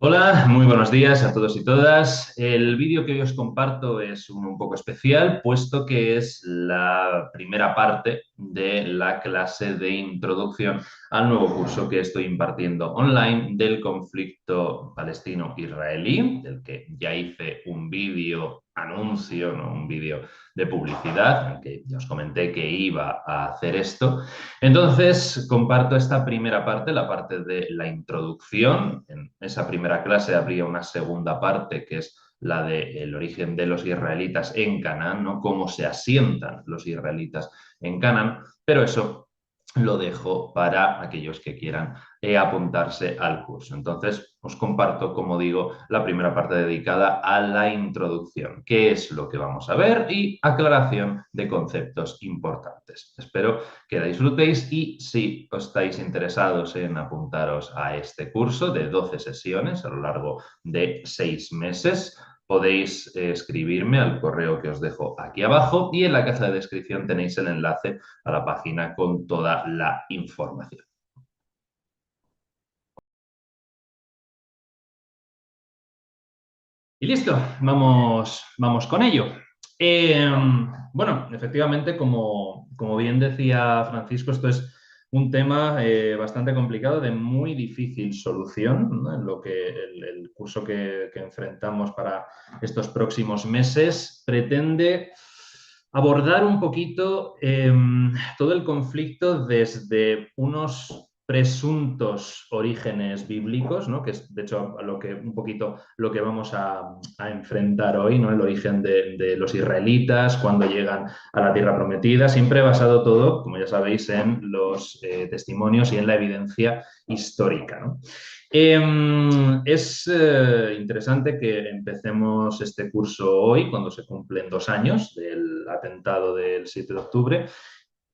Hola, muy buenos días a todos y todas. El vídeo que hoy os comparto es un poco especial, puesto que es la primera parte de la clase de introducción al nuevo curso que estoy impartiendo online del conflicto palestino-israelí, del que ya hice un vídeo anuncio, ¿no? Un vídeo de publicidad, en el que ya os comenté que iba a hacer esto. Entonces, comparto esta primera parte, la parte de la introducción. En esa primera clase habría una segunda parte que es la del origen de los israelitas en Canaán, ¿no? Cómo se asientan los israelitas en Canaán, pero eso lo dejo para aquellos que quieran apuntarse al curso. Entonces, os comparto, como digo, la primera parte dedicada a la introducción, qué es lo que vamos a ver y aclaración de conceptos importantes. Espero que la disfrutéis y si os estáis interesados en apuntaros a este curso de 12 sesiones a lo largo de 6 meses, podéis escribirme al correo que os dejo aquí abajo y en la caja de descripción tenéis el enlace a la página con toda la información. Y listo, vamos con ello. Eh, bueno, efectivamente, como bien decía Francisco, esto es un tema bastante complicado, de muy difícil solución, ¿no? En lo que el curso que enfrentamos para estos próximos meses pretende abordar un poquito todo el conflicto desde unos presuntos orígenes bíblicos, ¿no? Que es de hecho un poquito lo que vamos a enfrentar hoy, ¿no? El origen de los israelitas cuando llegan a la tierra prometida, siempre basado todo, como ya sabéis, en los testimonios y en la evidencia histórica, ¿no? Es interesante que empecemos este curso hoy, cuando se cumplen 2 años del atentado del 7 de octubre,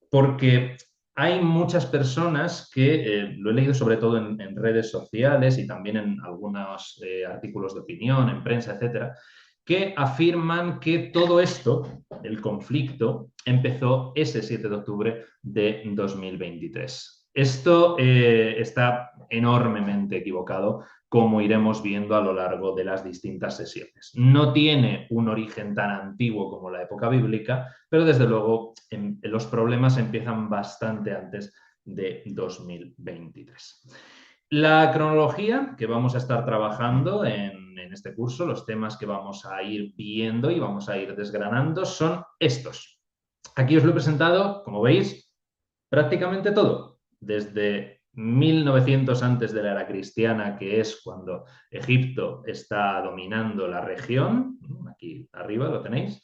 porque hay muchas personas que, lo he leído sobre todo en redes sociales y también en algunos artículos de opinión, en prensa, etcétera, que afirman que todo esto, el conflicto, empezó ese 7 de octubre de 2023. Esto está enormemente equivocado, como iremos viendo a lo largo de las distintas sesiones. No tiene un origen tan antiguo como la época bíblica, pero desde luego los problemas empiezan bastante antes de 2023. La cronología que vamos a estar trabajando en este curso, los temas que vamos a ir viendo y vamos a ir desgranando son estos. Aquí os lo he presentado, como veis, prácticamente todo, desde 1900 antes de la era cristiana, que es cuando Egipto está dominando la región, aquí arriba lo tenéis,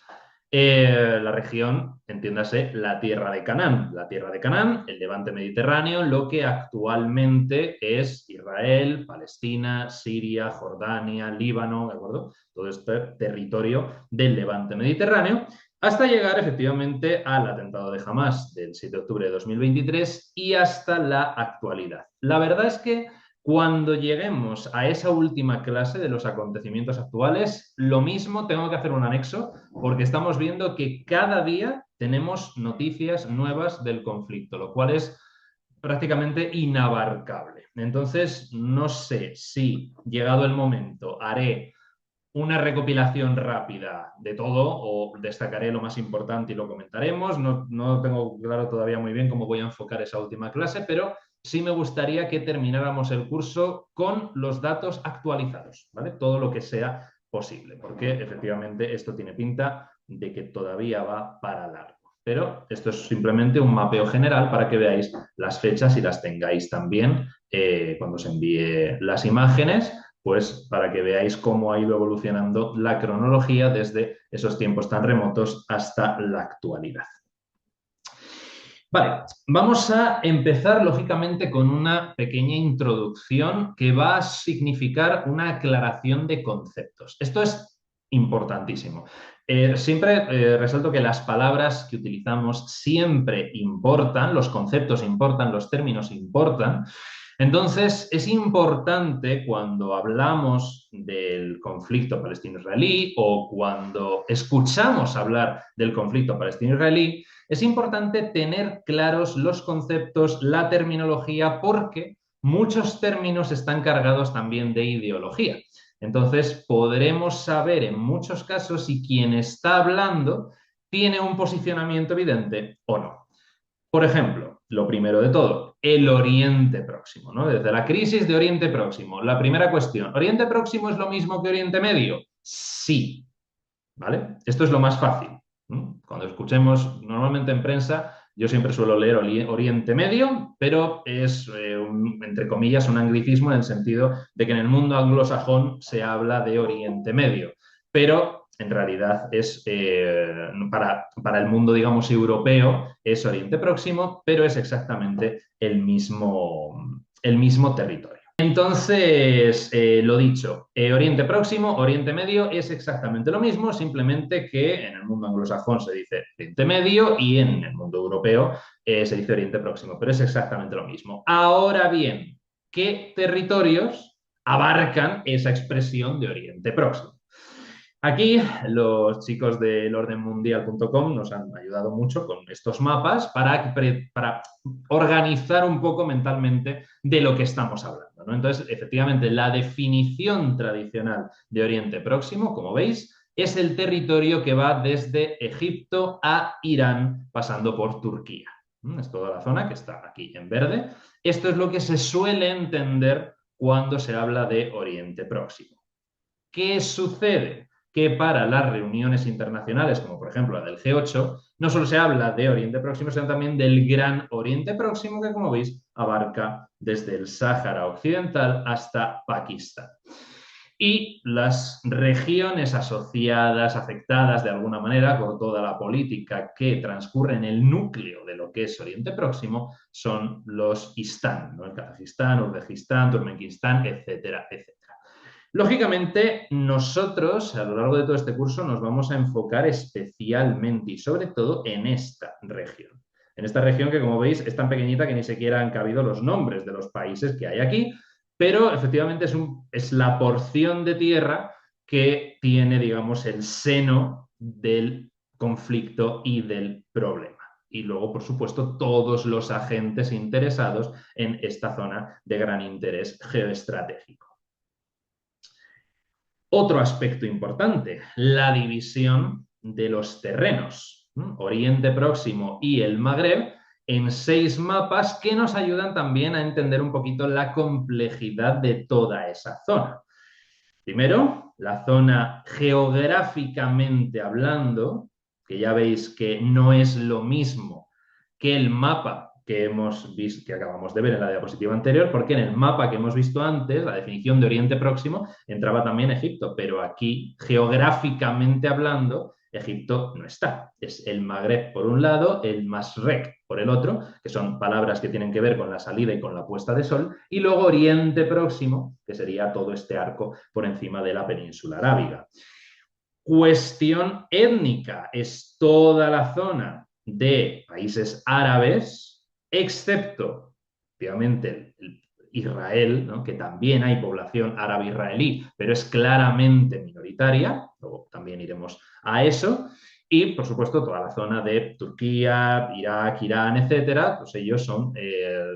la región, entiéndase, la tierra de Canaán. La tierra de Canaán, el levante mediterráneo, lo que actualmente es Israel, Palestina, Siria, Jordania, Líbano, ¿de acuerdo? Todo este territorio del levante mediterráneo, hasta llegar efectivamente al atentado de Hamás del 7 de octubre de 2023 y hasta la actualidad. La verdad es que cuando lleguemos a esa última clase de los acontecimientos actuales, lo mismo tengo que hacer un anexo porque estamos viendo que cada día tenemos noticias nuevas del conflicto, lo cual es prácticamente inabarcable. Entonces, no sé si, llegado el momento, haré una recopilación rápida de todo o destacaré lo más importante y lo comentaremos. No tengo claro todavía muy bien cómo voy a enfocar esa última clase, pero sí me gustaría que termináramos el curso con los datos actualizados, ¿vale? Todo lo que sea posible, porque efectivamente esto tiene pinta de que todavía va para largo. Pero esto es simplemente un mapeo general para que veáis las fechas y las tengáis también cuando os envíe las imágenes, pues para que veáis cómo ha ido evolucionando la cronología desde esos tiempos tan remotos hasta la actualidad. Vale, vamos a empezar lógicamente con una pequeña introducción que va a significar una aclaración de conceptos. Esto es importantísimo. Siempre resalto que las palabras que utilizamos siempre importan, los conceptos importan, los términos importan. Entonces, es importante cuando hablamos del conflicto palestino-israelí o cuando escuchamos hablar del conflicto palestino-israelí, es importante tener claros los conceptos, la terminología, porque muchos términos están cargados también de ideología. Entonces, podremos saber en muchos casos si quien está hablando tiene un posicionamiento evidente o no. Por ejemplo, lo primero de todo, el Oriente Próximo, ¿no? Desde la crisis de Oriente Próximo. La primera cuestión, ¿Oriente Próximo es lo mismo que Oriente Medio? Sí, ¿vale? Esto es lo más fácil. Cuando escuchemos normalmente en prensa, yo siempre suelo leer Oriente Medio, pero es, entre comillas, un anglicismo en el sentido de que en el mundo anglosajón se habla de Oriente Medio, pero en realidad es para el mundo, digamos, europeo, es Oriente Próximo, pero es exactamente el mismo territorio. Entonces, lo dicho, Oriente Próximo, Oriente Medio es exactamente lo mismo, simplemente que en el mundo anglosajón se dice Oriente Medio y en el mundo europeo se dice Oriente Próximo, pero es exactamente lo mismo. Ahora bien, ¿qué territorios abarcan esa expresión de Oriente Próximo? Aquí los chicos del ordenmundial.com nos han ayudado mucho con estos mapas para organizar un poco mentalmente de lo que estamos hablando, ¿no? Entonces, efectivamente, la definición tradicional de Oriente Próximo, como veis, es el territorio que va desde Egipto a Irán, pasando por Turquía. Es toda la zona que está aquí en verde. Esto es lo que se suele entender cuando se habla de Oriente Próximo. ¿Qué sucede? Que para las reuniones internacionales, como por ejemplo la del G8, no solo se habla de Oriente Próximo, sino también del Gran Oriente Próximo, que como veis abarca desde el Sáhara Occidental hasta Pakistán. Y las regiones asociadas, afectadas de alguna manera por toda la política que transcurre en el núcleo de lo que es Oriente Próximo, son los Istán, ¿no? El Kazajistán, Uzbekistán, Turkmenistán, etcétera, etcétera. Lógicamente, nosotros a lo largo de todo este curso nos vamos a enfocar especialmente y sobre todo en esta región. En esta región que, como veis, es tan pequeñita que ni siquiera han cabido los nombres de los países que hay aquí, pero efectivamente es la porción de tierra que tiene, digamos, el seno del conflicto y del problema. Y luego, por supuesto, todos los agentes interesados en esta zona de gran interés geoestratégico. Otro aspecto importante, la división de los terrenos, Oriente Próximo y el Magreb, en 6 mapas que nos ayudan también a entender un poquito la complejidad de toda esa zona. Primero, la zona geográficamente hablando, que ya veis que no es lo mismo que el mapa que hemos visto, que acabamos de ver en la diapositiva anterior, porque en el mapa que hemos visto antes, la definición de Oriente Próximo, entraba también Egipto, pero aquí, geográficamente hablando, Egipto no está. Es el Magreb por un lado, el Masrek por el otro, que son palabras que tienen que ver con la salida y con la puesta de sol, y luego Oriente Próximo, que sería todo este arco por encima de la península arábiga. Cuestión étnica, es toda la zona de países árabes, excepto, obviamente, Israel, ¿no? Que también hay población árabe-israelí, pero es claramente minoritaria, luego también iremos a eso, y por supuesto toda la zona de Turquía, Irak, Irán, etcétera, pues ellos son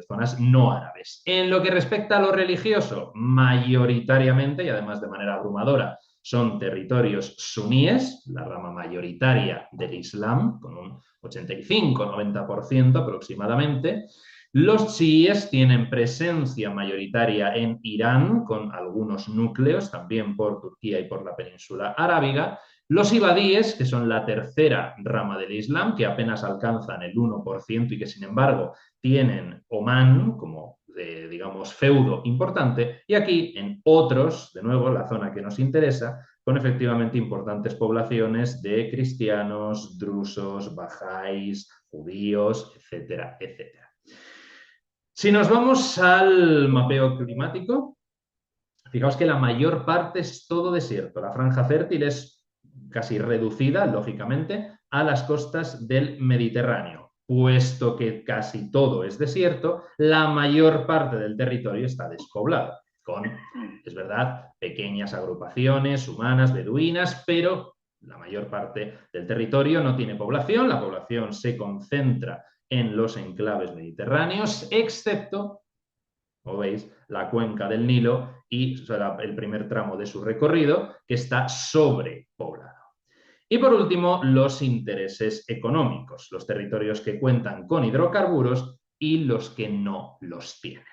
zonas no árabes. En lo que respecta a lo religioso, mayoritariamente, y además de manera abrumadora, son territorios suníes, la rama mayoritaria del Islam, con un 85-90% aproximadamente. Los chiíes tienen presencia mayoritaria en Irán, con algunos núcleos, también por Turquía y por la península arábiga. Los ibadíes, que son la tercera rama del Islam, que apenas alcanzan el 1% y que, sin embargo, tienen Omán como, digamos, feudo importante. Y aquí, en otros, de nuevo, la zona que nos interesa, con efectivamente importantes poblaciones de cristianos, drusos, bajáis, judíos, etcétera, etcétera. Si nos vamos al mapeo climático, fijaos que la mayor parte es todo desierto. La franja fértil es casi reducida, lógicamente, a las costas del Mediterráneo. Puesto que casi todo es desierto, la mayor parte del territorio está despoblado, con, es verdad, pequeñas agrupaciones humanas, beduinas, pero la mayor parte del territorio no tiene población. La población se concentra en los enclaves mediterráneos, excepto como veis, la cuenca del Nilo y el primer tramo de su recorrido, que está sobrepoblado. Y por último, los intereses económicos, los territorios que cuentan con hidrocarburos y los que no los tienen.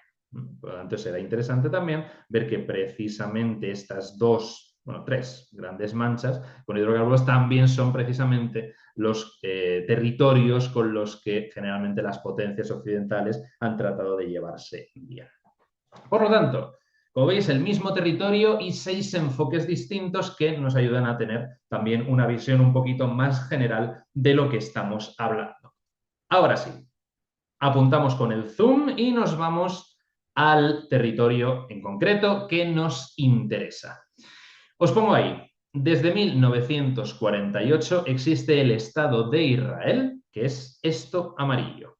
Por lo tanto, será interesante también ver que precisamente estas dos, bueno, tres grandes manchas con hidrocarburos también son precisamente los territorios con los que generalmente las potencias occidentales han tratado de llevarse bien. Por lo tanto, como veis, el mismo territorio y 6 enfoques distintos que nos ayudan a tener también una visión un poquito más general de lo que estamos hablando. Ahora sí, apuntamos con el zoom y nos vamos al territorio en concreto que nos interesa. Os pongo ahí, desde 1948 existe el Estado de Israel, que es esto amarillo.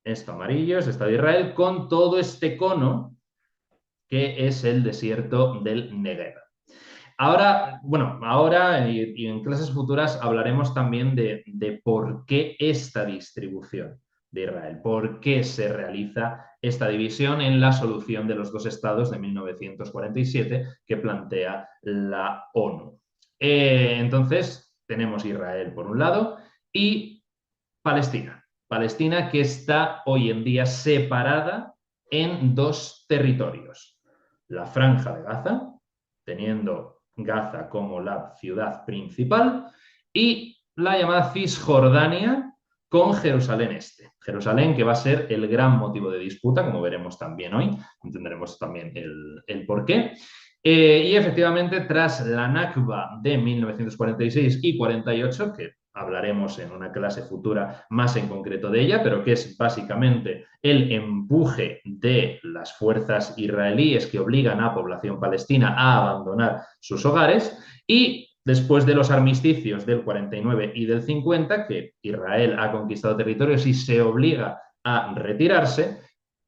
Esto amarillo es el Estado de Israel con todo este cono que es el desierto del Negev. Ahora, bueno, ahora y en clases futuras hablaremos también de por qué esta distribución de Israel, por qué se realiza esta división en la solución de los dos estados de 1947 que plantea la ONU. Entonces, tenemos Israel por un lado y Palestina. Palestina que está hoy en día separada en dos territorios. La Franja de Gaza, teniendo Gaza como la ciudad principal, y la llamada Cisjordania con Jerusalén Este. Jerusalén que va a ser el gran motivo de disputa, como veremos también hoy, entenderemos también el porqué. Y efectivamente, tras la Nakba de 1946 y 48, que hablaremos en una clase futura más en concreto de ella, pero que es básicamente el empuje de las fuerzas israelíes que obligan a la población palestina a abandonar sus hogares, y después de los armisticios del 49 y del 50, que Israel ha conquistado territorios y se obliga a retirarse,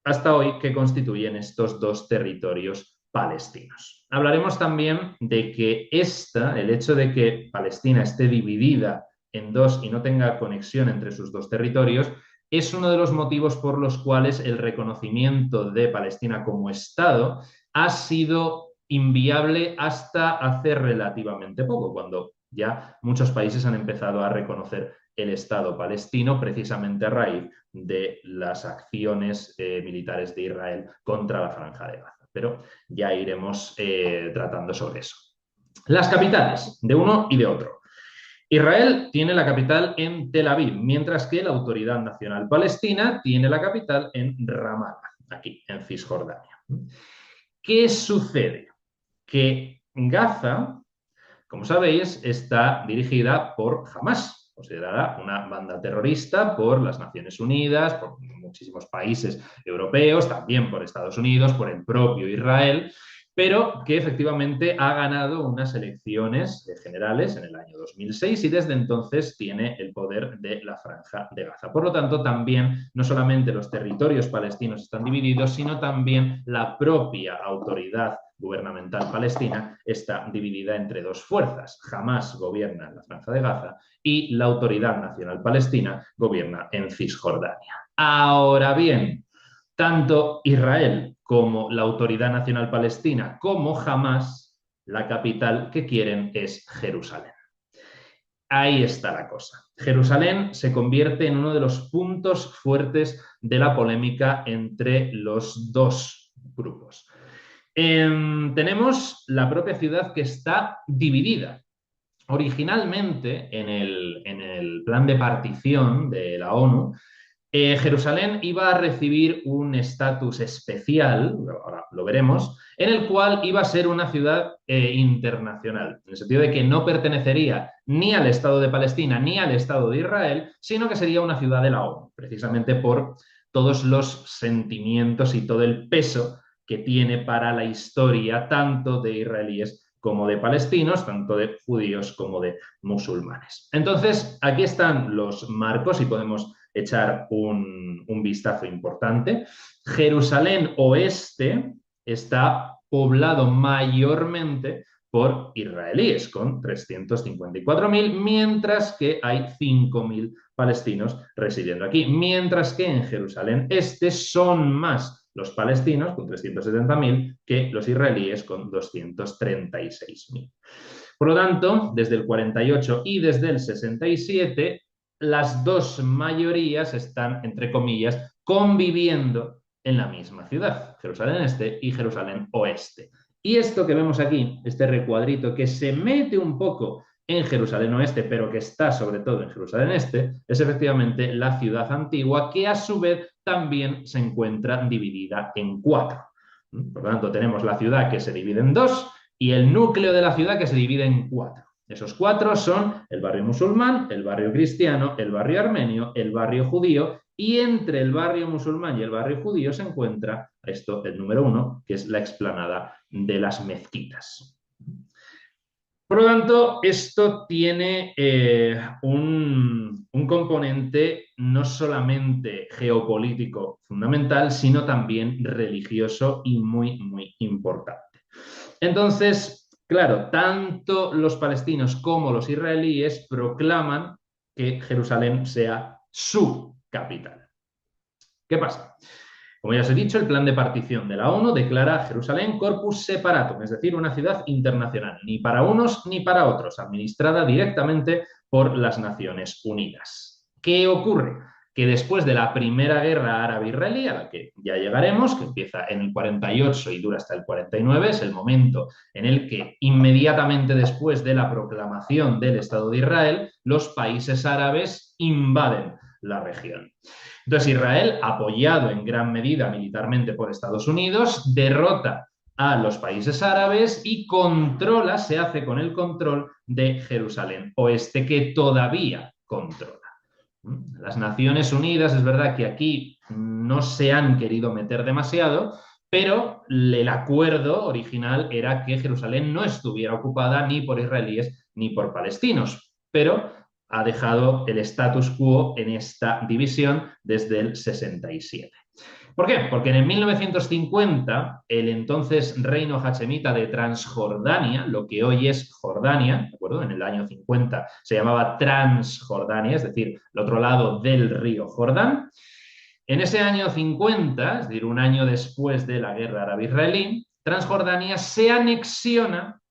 hasta hoy que constituyen estos dos territorios palestinos. Hablaremos también de que el hecho de que Palestina esté dividida en dos y no tenga conexión entre sus dos territorios, es uno de los motivos por los cuales el reconocimiento de Palestina como Estado ha sido inviable hasta hace relativamente poco, cuando ya muchos países han empezado a reconocer el Estado palestino precisamente a raíz de las acciones militares de Israel contra la Franja de Gaza. Pero ya iremos tratando sobre eso. Las capitales de uno y de otro. Israel tiene la capital en Tel Aviv, mientras que la Autoridad Nacional Palestina tiene la capital en Ramallah, aquí, en Cisjordania. ¿Qué sucede? Que Gaza, como sabéis, está dirigida por Hamas, considerada una banda terrorista por las Naciones Unidas, por muchísimos países europeos, también por Estados Unidos, por el propio Israel, pero que efectivamente ha ganado unas elecciones generales en el año 2006 y desde entonces tiene el poder de la Franja de Gaza. Por lo tanto, también no solamente los territorios palestinos están divididos, sino también la propia autoridad gubernamental palestina está dividida entre dos fuerzas. Hamas gobierna en la Franja de Gaza y la Autoridad Nacional Palestina gobierna en Cisjordania. Ahora bien, tanto Israel como la Autoridad Nacional Palestina como Hamas, la capital que quieren es Jerusalén. Ahí está la cosa. Jerusalén se convierte en uno de los puntos fuertes de la polémica entre los dos grupos. Tenemos la propia ciudad que está dividida. Originalmente, en el plan de partición de la ONU, Jerusalén iba a recibir un estatus especial, ahora lo veremos, en el cual iba a ser una ciudad internacional, en el sentido de que no pertenecería ni al Estado de Palestina ni al Estado de Israel, sino que sería una ciudad de la ONU, precisamente por todos los sentimientos y todo el peso que tiene para la historia tanto de israelíes como de palestinos, tanto de judíos como de musulmanes. Entonces, aquí están los marcos y podemos echar un vistazo importante. Jerusalén Oeste está poblado mayormente por israelíes, con 354.000, mientras que hay 5.000 palestinos residiendo aquí, mientras que en Jerusalén Este son más los palestinos, con 370.000, que los israelíes, con 236.000. Por lo tanto, desde el 48 y desde el 67, las dos mayorías están, entre comillas, conviviendo en la misma ciudad, Jerusalén Este y Jerusalén Oeste. Y esto que vemos aquí, este recuadrito que se mete un poco en Jerusalén Oeste, pero que está sobre todo en Jerusalén Este, es efectivamente la ciudad antigua, que a su vez también se encuentra dividida en 4. Por lo tanto, tenemos la ciudad que se divide en 2 y el núcleo de la ciudad que se divide en 4. Esos 4 son el barrio musulmán, el barrio cristiano, el barrio armenio, el barrio judío, y entre el barrio musulmán y el barrio judío se encuentra esto, el número 1, que es la explanada de las mezquitas. Por lo tanto, esto tiene un componente no solamente geopolítico fundamental, sino también religioso y muy, muy importante. Entonces, claro, tanto los palestinos como los israelíes proclaman que Jerusalén sea su capital. ¿Qué pasa? Como ya os he dicho, el plan de partición de la ONU declara Jerusalén corpus separatum, es decir, una ciudad internacional, ni para unos ni para otros, administrada directamente por las Naciones Unidas. ¿Qué ocurre? Que después de la primera guerra árabe-israelí, a la que ya llegaremos, que empieza en el 48 y dura hasta el 49, es el momento en el que inmediatamente después de la proclamación del Estado de Israel, los países árabes invaden la región. Entonces Israel, apoyado en gran medida militarmente por Estados Unidos, derrota a los países árabes y controla, se hace con el control de Jerusalén Oeste, que todavía controla. Las Naciones Unidas, es verdad que aquí no se han querido meter demasiado, pero el acuerdo original era que Jerusalén no estuviera ocupada ni por israelíes ni por palestinos, pero ha dejado el status quo en esta división desde el 67. ¿Por qué? Porque en el 1950 el entonces reino hachemita de Transjordania, lo que hoy es Jordania, ¿de acuerdo? En el año 50 se llamaba Transjordania, es decir, el otro lado del río Jordán. En ese año 50, es decir, un año después de la guerra árabe-israelí, Transjordania se anexiona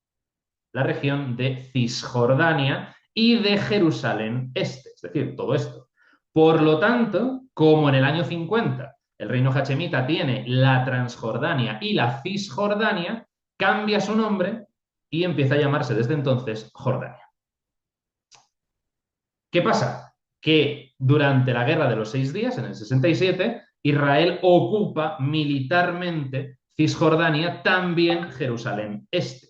la región de Cisjordania y de Jerusalén Este, es decir, todo esto. Por lo tanto, como en el año 50 el reino hachemita tiene la Transjordania y la Cisjordania, cambia su nombre y empieza a llamarse desde entonces Jordania. ¿Qué pasa? Que durante la Guerra de los 6 días, en el 67, Israel ocupa militarmente Cisjordania, también Jerusalén Este.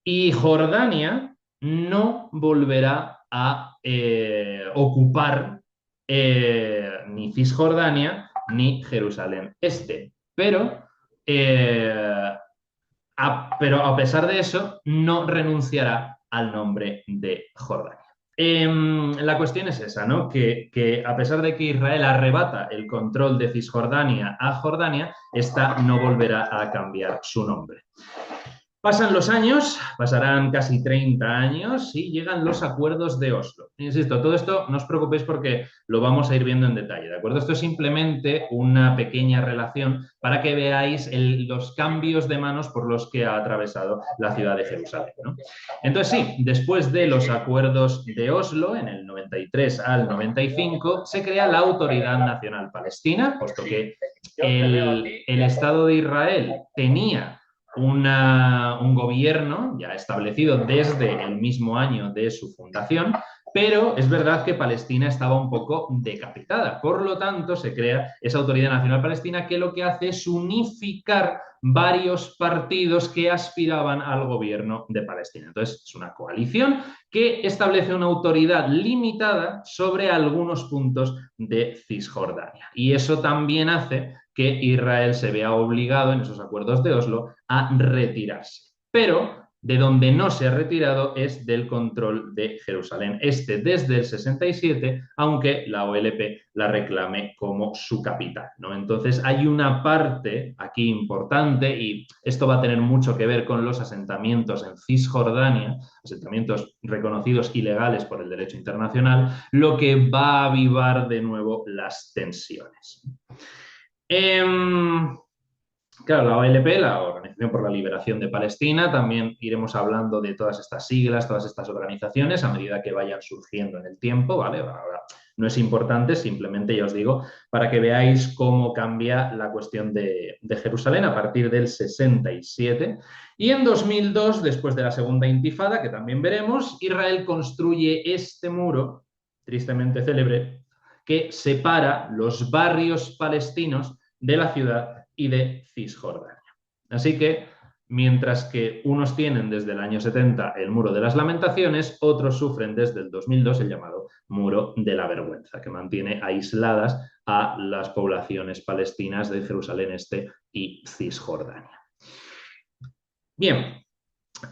Y Jordania no volverá a ocupar ni Cisjordania ni Jerusalén Este. Pero a pesar de eso, no renunciará al nombre de Jordania. La cuestión es esa, ¿no? Que a pesar de que Israel arrebata el control de Cisjordania a Jordania, esta no volverá a cambiar su nombre. Pasan los años, pasarán casi 30 años y llegan los acuerdos de Oslo. Insisto, todo esto no os preocupéis porque lo vamos a ir viendo en detalle, ¿de acuerdo? Esto es simplemente una pequeña relación para que veáis los cambios de manos por los que ha atravesado la ciudad de Jerusalén, ¿no? Entonces sí, después de los acuerdos de Oslo, en el 93 al 95, se crea la Autoridad Nacional Palestina, puesto que el Estado de Israel tenía un gobierno ya establecido desde el mismo año de su fundación, pero es verdad que Palestina estaba un poco decapitada. Por lo tanto, se crea esa Autoridad Nacional Palestina que lo que hace es unificar varios partidos que aspiraban al gobierno de Palestina. Entonces, es una coalición que establece una autoridad limitada sobre algunos puntos de Cisjordania. Y eso también hace que Israel se vea obligado en esos acuerdos de Oslo a retirarse. Pero De donde no se ha retirado es del control de Jerusalén Este desde el 67, aunque la OLP la reclame como su capital, ¿no? Entonces hay una parte aquí importante, y esto va a tener mucho que ver con los asentamientos en Cisjordania, asentamientos reconocidos ilegales por el derecho internacional, lo que va a avivar de nuevo las tensiones. Claro, la OLP, la Organización por la Liberación de Palestina, también iremos hablando de todas estas siglas, todas estas organizaciones a medida que vayan surgiendo en el tiempo, ¿vale? Ahora no es importante, simplemente ya os digo, para que veáis cómo cambia la cuestión de Jerusalén a partir del 67. Y en 2002, después de la segunda intifada, que también veremos, Israel construye este muro, tristemente célebre, que separa los barrios palestinos de la ciudad y de Cisjordania. Así que, mientras que unos tienen desde el año 70 el Muro de las Lamentaciones, otros sufren desde el 2002 el llamado Muro de la Vergüenza, que mantiene aisladas a las poblaciones palestinas de Jerusalén Este y Cisjordania. Bien,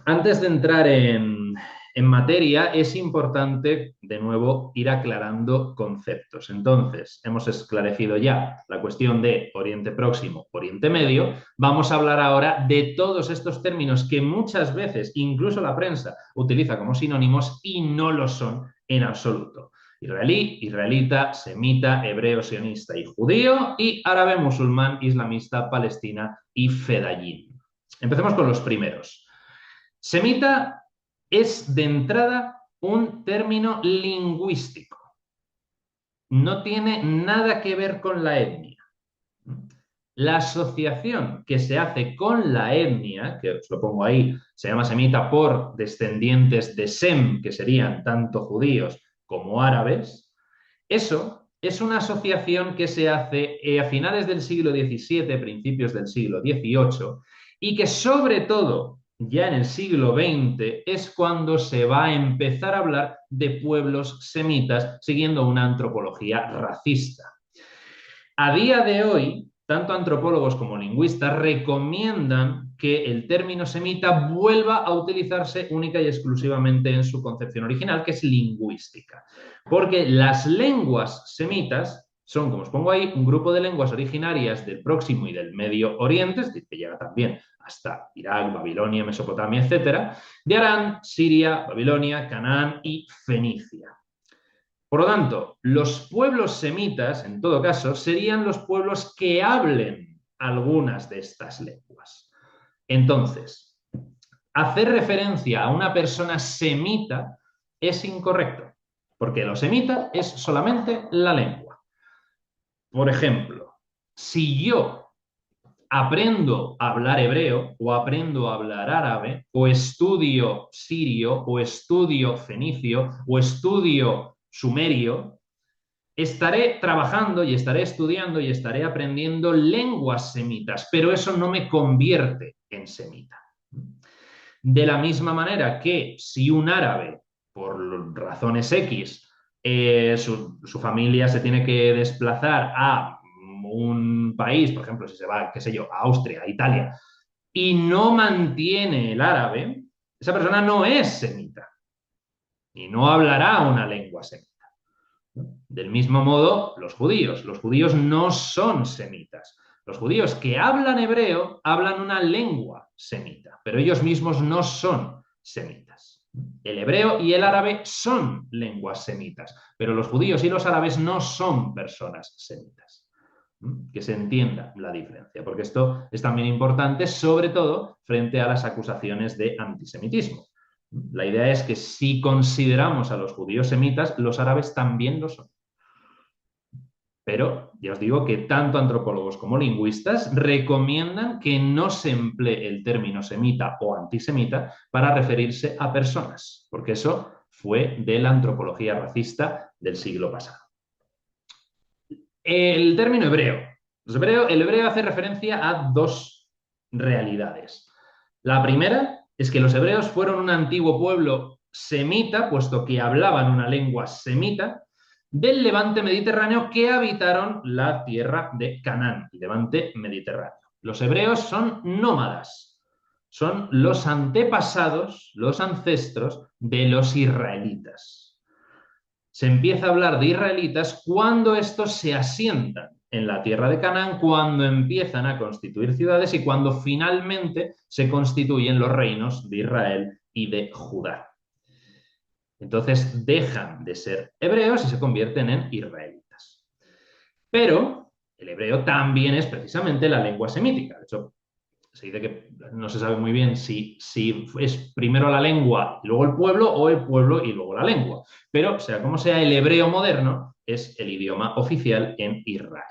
antes de entrar en materia, es importante, de nuevo, ir aclarando conceptos. Entonces, hemos esclarecido ya la cuestión de Oriente Próximo, Oriente Medio. Vamos a hablar ahora de todos estos términos que muchas veces, incluso la prensa, utiliza como sinónimos y no lo son en absoluto. Israelí, israelita, semita, hebreo, sionista y judío, y árabe, musulmán, islamista, palestina y fedayín. Empecemos con los primeros. Semita es de entrada un término lingüístico. No tiene nada que ver con la etnia. La asociación que se hace con la etnia, que os lo pongo ahí, se llama semita por descendientes de Sem, que serían tanto judíos como árabes, eso es una asociación que se hace a finales del siglo XVII, principios del siglo XVIII, y que sobre todo ya en el siglo XX es cuando se va a empezar a hablar de pueblos semitas siguiendo una antropología racista. A día de hoy, tanto antropólogos como lingüistas recomiendan que el término semita vuelva a utilizarse única y exclusivamente en su concepción original, que es lingüística. Porque las lenguas semitas son, como os pongo ahí, un grupo de lenguas originarias del Próximo y del Medio Oriente, es decir, que llega también hasta Irak, Babilonia, Mesopotamia, etcétera, de Harán, Siria, Babilonia, Canaán y Fenicia. Por lo tanto, los pueblos semitas, en todo caso, serían los pueblos que hablen algunas de estas lenguas. Entonces, hacer referencia a una persona semita es incorrecto, porque lo semita es solamente la lengua. Por ejemplo, si yo aprendo a hablar hebreo o aprendo a hablar árabe o estudio sirio o estudio fenicio o estudio sumerio, estaré trabajando y estaré estudiando y estaré aprendiendo lenguas semitas, pero eso no me convierte en semita. De la misma manera que si un árabe, por razones X, su familia se tiene que desplazar a un país, por ejemplo, si se va, qué sé yo, a Austria, a Italia, y no mantiene el árabe, esa persona no es semita y no hablará una lengua semita. Del mismo modo, los judíos no son semitas. Los judíos que hablan hebreo hablan una lengua semita, pero ellos mismos no son semitas. El hebreo y el árabe son lenguas semitas, pero los judíos y los árabes no son personas semitas. Que se entienda la diferencia, porque esto es también importante, sobre todo frente a las acusaciones de antisemitismo. La idea es que si consideramos a los judíos semitas, los árabes también lo son. Pero ya os digo que tanto antropólogos como lingüistas recomiendan que no se emplee el término semita o antisemita para referirse a personas, porque eso fue de la antropología racista del siglo pasado. El término hebreo. El hebreo hace referencia a dos realidades. La primera es que los hebreos fueron un antiguo pueblo semita, puesto que hablaban una lengua semita, del levante mediterráneo que habitaron la tierra de Canaán, el levante mediterráneo. Los hebreos son nómadas, son los antepasados, los ancestros de los israelitas. Se empieza a hablar de israelitas cuando estos se asientan en la tierra de Canaán, cuando empiezan a constituir ciudades y cuando finalmente se constituyen los reinos de Israel y de Judá. Entonces dejan de ser hebreos y se convierten en israelitas. Pero el hebreo también es precisamente la lengua semítica. De hecho, se dice que no se sabe muy bien si es primero la lengua y luego el pueblo o el pueblo y luego la lengua. Pero sea como sea, el hebreo moderno es el idioma oficial en Israel.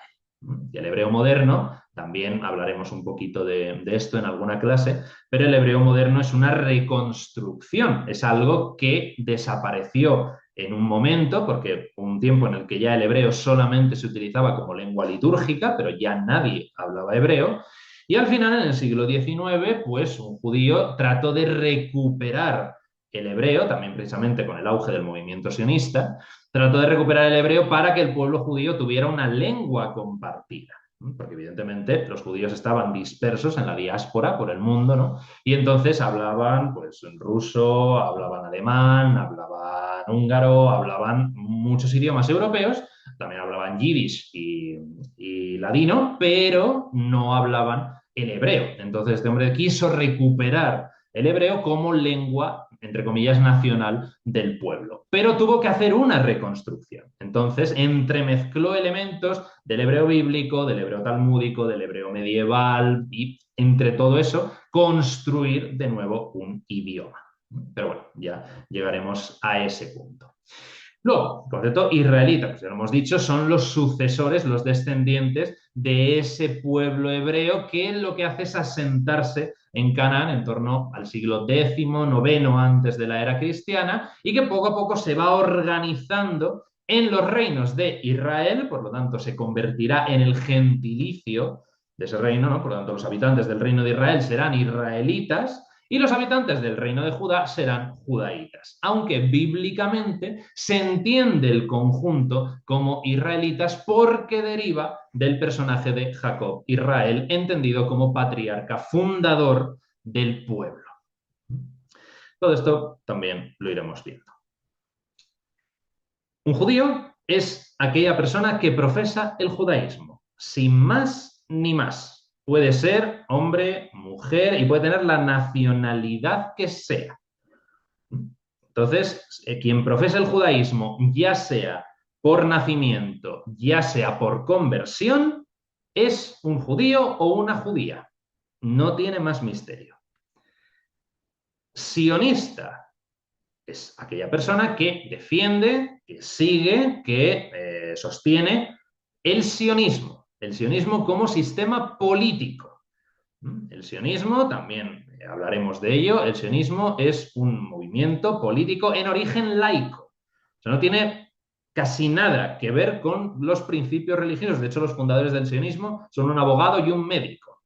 Y el hebreo moderno, también hablaremos un poquito de esto en alguna clase, pero el hebreo moderno es una reconstrucción, es algo que desapareció en un momento, porque un tiempo en el que ya el hebreo solamente se utilizaba como lengua litúrgica, pero ya nadie hablaba hebreo, y al final, en el siglo XIX, pues un judío trató de recuperar el hebreo, también precisamente con el auge del movimiento sionista, trató de recuperar el hebreo para que el pueblo judío tuviera una lengua compartida. Porque evidentemente los judíos estaban dispersos en la diáspora por el mundo, ¿no? Y entonces hablaban pues ruso, hablaban alemán, hablaban húngaro, hablaban muchos idiomas europeos, también hablaban yiddish y ladino, pero no hablaban el hebreo. Entonces este hombre quiso recuperar el hebreo como lengua, entre comillas, nacional del pueblo. Pero tuvo que hacer una reconstrucción. Entonces entremezcló elementos del hebreo bíblico, del hebreo talmúdico, del hebreo medieval y entre todo eso construir de nuevo un idioma. Pero bueno, ya llegaremos a ese punto. Luego, el concepto israelita, pues ya lo hemos dicho, son los sucesores, los descendientes de ese pueblo hebreo que lo que hace es asentarse en Canaán en torno al siglo X, IX antes de la era cristiana y que poco a poco se va organizando en los reinos de Israel, por lo tanto se convertirá en el gentilicio de ese reino, ¿no? Por lo tanto los habitantes del reino de Israel serán israelitas y los habitantes del reino de Judá serán judaítas, aunque bíblicamente se entiende el conjunto como israelitas porque deriva del personaje de Jacob, Israel, entendido como patriarca fundador del pueblo. Todo esto también lo iremos viendo. Un judío es aquella persona que profesa el judaísmo, sin más ni más. Puede ser hombre, mujer y puede tener la nacionalidad que sea. Entonces, quien profesa el judaísmo, ya sea por nacimiento, ya sea por conversión, es un judío o una judía. No tiene más misterio. Sionista es aquella persona que defiende, que sigue, que sostiene el sionismo como sistema político. El sionismo, también hablaremos de ello, el sionismo es un movimiento político en origen laico. O sea, no tiene casi nada que ver con los principios religiosos. De hecho, los fundadores del sionismo son un abogado y un médico.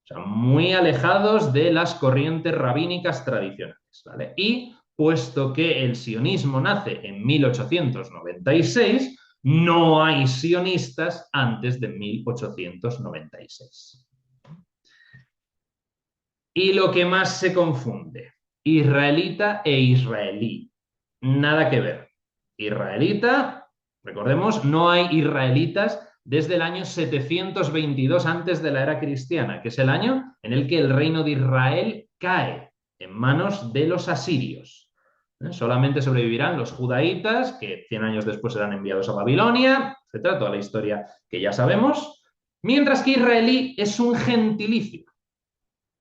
O sea, muy alejados de las corrientes rabínicas tradicionales, ¿vale? Y puesto que el sionismo nace en 1896, no hay sionistas antes de 1896. Y lo que más se confunde, israelita e israelí. Nada que ver. Israelita, recordemos, no hay israelitas desde el año 722 antes de la era cristiana, que es el año en el que el reino de Israel cae en manos de los asirios. Solamente sobrevivirán los judaítas, que 100 años después serán enviados a Babilonia, etcétera, toda la historia que ya sabemos, mientras que israelí es un gentilicio,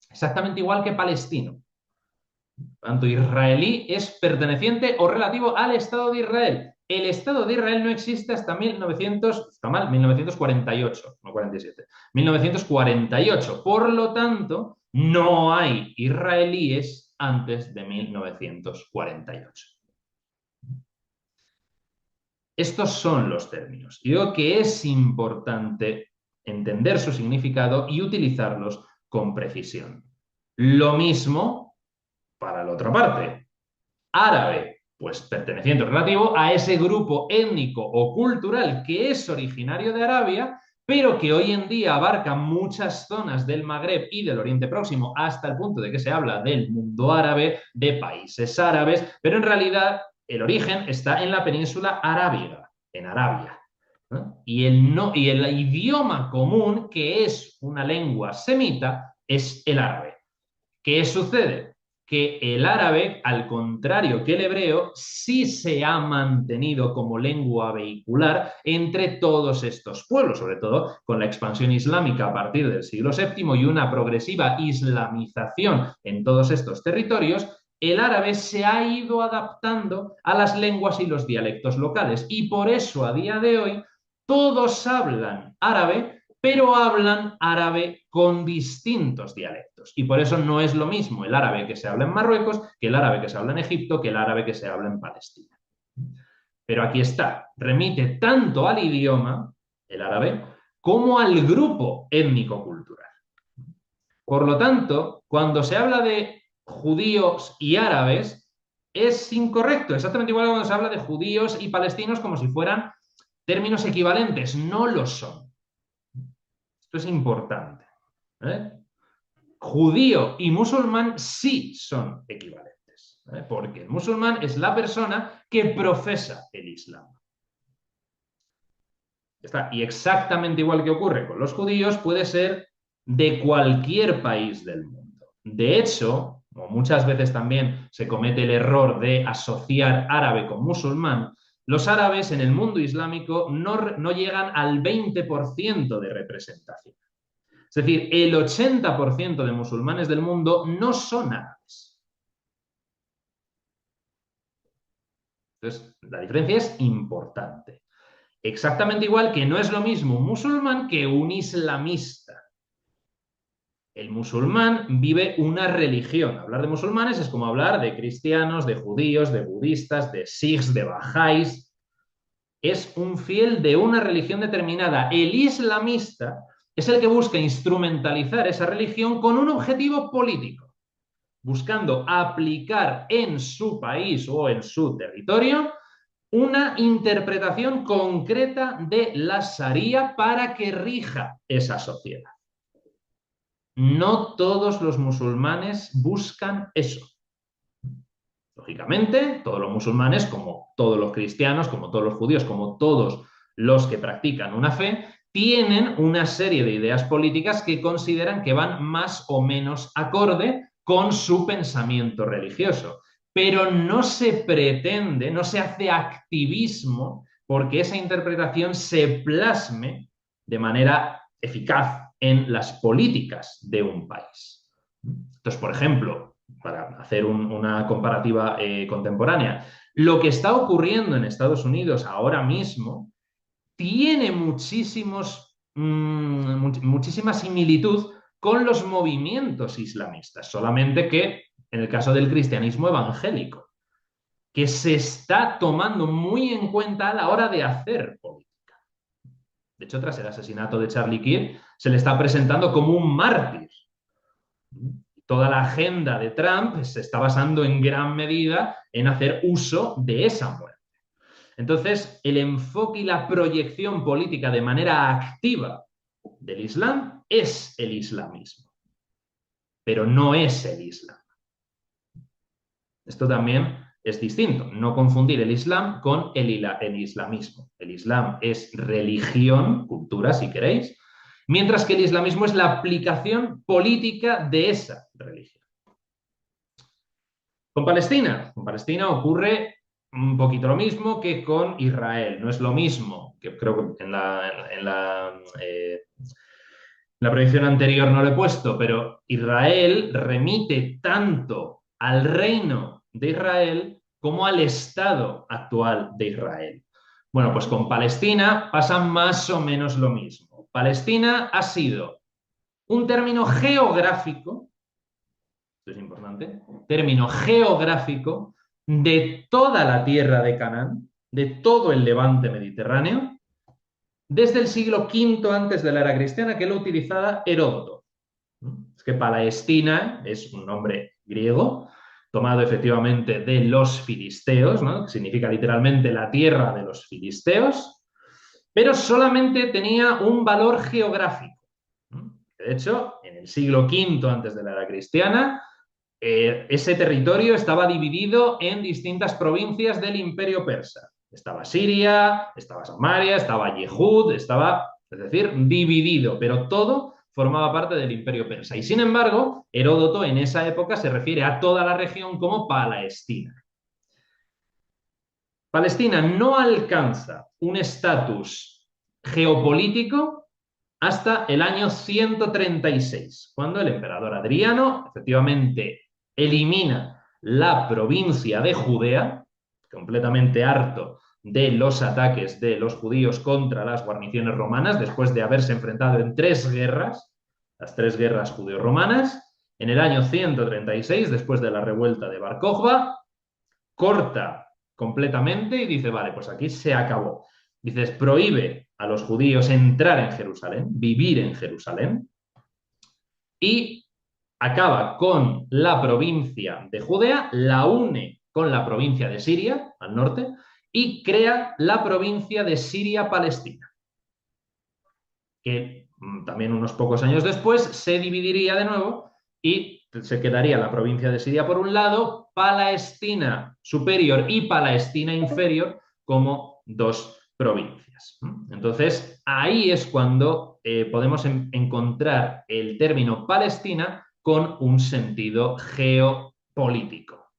exactamente igual que palestino. Tanto israelí es perteneciente o relativo al Estado de Israel. El Estado de Israel no existe hasta 1948, no 47, 1948. Por lo tanto, no hay israelíes antes de 1948. Estos son los términos. Y digo que es importante entender su significado y utilizarlos con precisión. Lo mismo para la otra parte. Árabe, pues perteneciente o relativo a ese grupo étnico o cultural que es originario de Arabia, pero que hoy en día abarca muchas zonas del Magreb y del Oriente Próximo, hasta el punto de que se habla del mundo árabe, de países árabes, pero en realidad el origen está en la península arábiga, en Arabia. ¿No? Y el idioma común, que es una lengua semita, es el árabe. ¿Qué sucede? Que el árabe, al contrario que el hebreo, sí se ha mantenido como lengua vehicular entre todos estos pueblos, sobre todo con la expansión islámica a partir del siglo VII y una progresiva islamización en todos estos territorios. El árabe se ha ido adaptando a las lenguas y los dialectos locales y por eso a día de hoy todos hablan árabe, pero hablan árabe con distintos dialectos. Y por eso no es lo mismo el árabe que se habla en Marruecos que el árabe que se habla en Egipto que el árabe que se habla en Palestina. Pero aquí está, remite tanto al idioma, el árabe, como al grupo étnico-cultural. Por lo tanto, cuando se habla de judíos y árabes, es incorrecto, exactamente igual que cuando se habla de judíos y palestinos como si fueran términos equivalentes, no lo son. Esto es importante. ¿Eh? Judío y musulmán sí son equivalentes, ¿eh? Porque el musulmán es la persona que profesa el Islam. Está. Y exactamente igual que ocurre con los judíos, puede ser de cualquier país del mundo. De hecho, como muchas veces también se comete el error de asociar árabe con musulmán, los árabes en el mundo islámico no llegan al 20% de representación. Es decir, el 80% de musulmanes del mundo no son árabes. Entonces, la diferencia es importante. Exactamente igual que no es lo mismo un musulmán que un islamista. El musulmán vive una religión. Hablar de musulmanes es como hablar de cristianos, de judíos, de budistas, de sikhs, de bajáis. Es un fiel de una religión determinada. El islamista es el que busca instrumentalizar esa religión con un objetivo político, buscando aplicar en su país o en su territorio una interpretación concreta de la Sharia para que rija esa sociedad. No todos los musulmanes buscan eso. Lógicamente, todos los musulmanes, como todos los cristianos, como todos los judíos, como todos los que practican una fe, tienen una serie de ideas políticas que consideran que van más o menos acorde con su pensamiento religioso. Pero no se pretende, no se hace activismo porque esa interpretación se plasme de manera eficaz en las políticas de un país. Entonces, por ejemplo, para hacer una comparativa contemporánea, lo que está ocurriendo en Estados Unidos ahora mismo tiene muchísima similitud con los movimientos islamistas, solamente que en el caso del cristianismo evangélico, que se está tomando muy en cuenta a la hora de hacer política. De hecho, tras el asesinato de Charlie Kirk, se le está presentando como un mártir. Toda la agenda de Trump se está basando en gran medida en hacer uso de esa muerte. Entonces, el enfoque y la proyección política de manera activa del Islam es el islamismo, pero no es el Islam. Esto también es distinto, no confundir el Islam con el islamismo. El Islam es religión, cultura, si queréis, mientras que el islamismo es la aplicación política de esa religión. Con Palestina ocurre un poquito lo mismo que con Israel. No es lo mismo, que creo que en la proyección anterior no lo he puesto, pero Israel remite tanto al reino de Israel como al Estado actual de Israel. Bueno, pues con Palestina pasa más o menos lo mismo. Palestina ha sido un término geográfico, esto es importante, término geográfico de toda la tierra de Canaán, de todo el levante mediterráneo, desde el siglo V antes de la era cristiana, que lo utilizaba Heródoto. Es que Palestina es un nombre griego, tomado efectivamente de los filisteos, ¿no? Que significa literalmente la tierra de los filisteos, pero solamente tenía un valor geográfico. De hecho, en el siglo V antes de la era cristiana, ese territorio estaba dividido en distintas provincias del Imperio Persa. Estaba Siria, estaba Samaria, estaba Yehud, estaba, es decir, dividido, pero todo formaba parte del Imperio Persa. Y sin embargo, Heródoto en esa época se refiere a toda la región como Palestina. Palestina no alcanza un estatus geopolítico hasta el año 136, cuando el emperador Adriano efectivamente elimina la provincia de Judea, completamente harto de los ataques de los judíos contra las guarniciones romanas, después de haberse enfrentado en tres guerras, las tres guerras judeo-romanas. En el año 136, después de la revuelta de Bar Kokhba, corta completamente y dice, vale, pues aquí se acabó. Dices, prohíbe a los judíos entrar en Jerusalén, vivir en Jerusalén, y acaba con la provincia de Judea, la une con la provincia de Siria, al norte, y crea la provincia de Siria-Palestina, que también unos pocos años después se dividiría de nuevo y se quedaría la provincia de Siria por un lado, Palestina superior y Palestina inferior como dos provincias. Entonces, ahí es cuando podemos encontrar el término Palestina con un sentido geopolítico.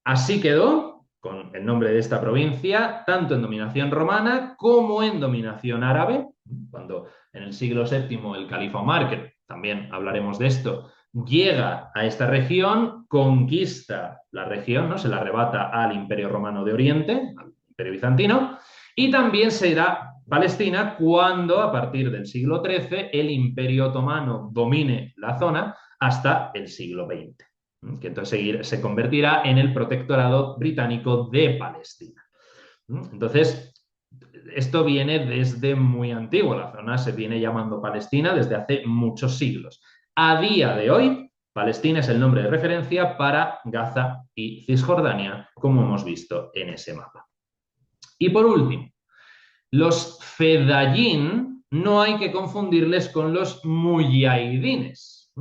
Así quedó con el nombre de esta provincia, tanto en dominación romana como en dominación árabe, cuando en el siglo VII el califa Omar, que también hablaremos de esto, llega a esta región, conquista la región, ¿no? Se la arrebata al Imperio Romano de Oriente, al Imperio Bizantino, y también será Palestina cuando, a partir del siglo XIII, el Imperio Otomano domine la zona hasta el siglo XX, que entonces se convertirá en el protectorado británico de Palestina. Entonces, esto viene desde muy antiguo, la zona se viene llamando Palestina desde hace muchos siglos. A día de hoy, Palestina es el nombre de referencia para Gaza y Cisjordania, como hemos visto en ese mapa. Y por último, los fedayín no hay que confundirles con los muyahidines.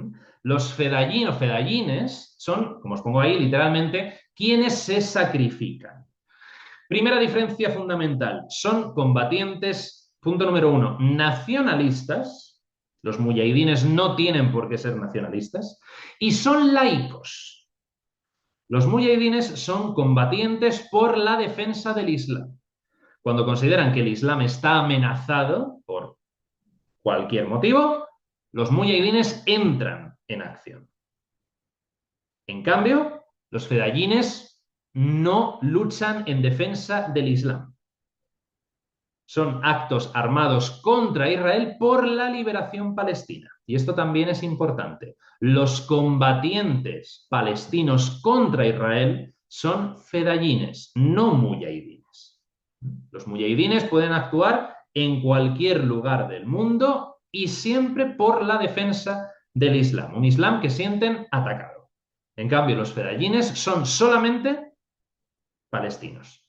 Los fedayín o fedayines son, como os pongo ahí, literalmente, quienes se sacrifican. Primera diferencia fundamental, son combatientes, punto número uno, nacionalistas, los muyahidines no tienen por qué ser nacionalistas, y son laicos. Los muyahidines son combatientes por la defensa del Islam. Cuando consideran que el Islam está amenazado por cualquier motivo, los muyahidines entran en acción. En cambio, los fedayines no luchan en defensa del Islam. Son actos armados contra Israel por la liberación palestina. Y esto también es importante. Los combatientes palestinos contra Israel son fedayines, no muyahidines. Los muyahidines pueden actuar en cualquier lugar del mundo y siempre por la defensa del Islam, un Islam que sienten atacado. En cambio, los fedayines son solamente palestinos.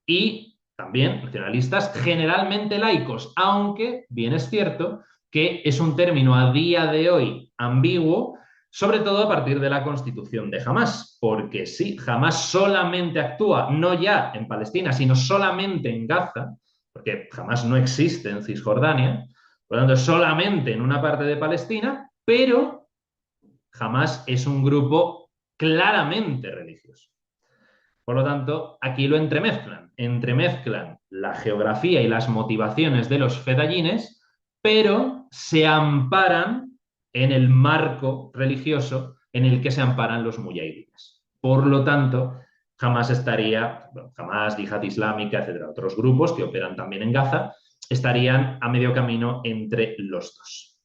Y también nacionalistas generalmente laicos, aunque bien es cierto que es un término a día de hoy ambiguo, sobre todo a partir de la constitución de Hamás, porque sí, Hamás solamente actúa no ya en Palestina, sino solamente en Gaza, porque Hamás no existe en Cisjordania, por lo tanto solamente en una parte de Palestina, pero Hamás es un grupo claramente religioso. Por lo tanto, aquí lo entremezclan la geografía y las motivaciones de los fedayines, pero se amparan en el marco religioso en el que se amparan los muyahidines. Por lo tanto, Hamás estaría, Hamás, Yihad Islámica, etcétera, otros grupos que operan también en Gaza, estarían a medio camino entre los dos.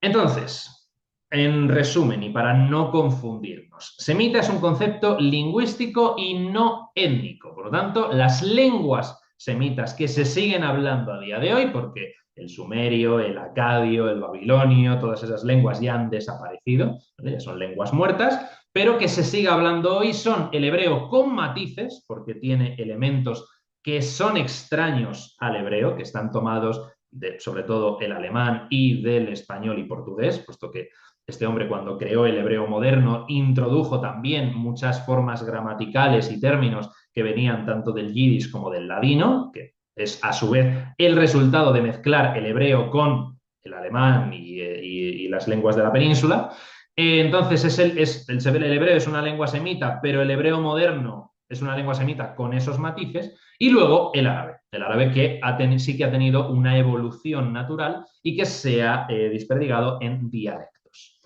Entonces, en resumen, y para no confundirnos, semita es un concepto lingüístico y no étnico. Por lo tanto, las lenguas semitas que se siguen hablando a día de hoy, porque el sumerio, el acadio, el babilonio, todas esas lenguas ya han desaparecido, ¿vale? Ya son lenguas muertas, pero que se sigue hablando hoy son el hebreo con matices, porque tiene elementos que son extraños al hebreo, que están tomados sobre todo el alemán y del español y portugués, puesto que este hombre cuando creó el hebreo moderno introdujo también muchas formas gramaticales y términos que venían tanto del yiddish como del ladino, que es a su vez el resultado de mezclar el hebreo con el alemán y las lenguas de la península. Entonces, el hebreo es una lengua semita, pero el hebreo moderno es una lengua semita con esos matices. Y luego el árabe que sí que ha tenido una evolución natural y que se ha desperdigado en dialectos.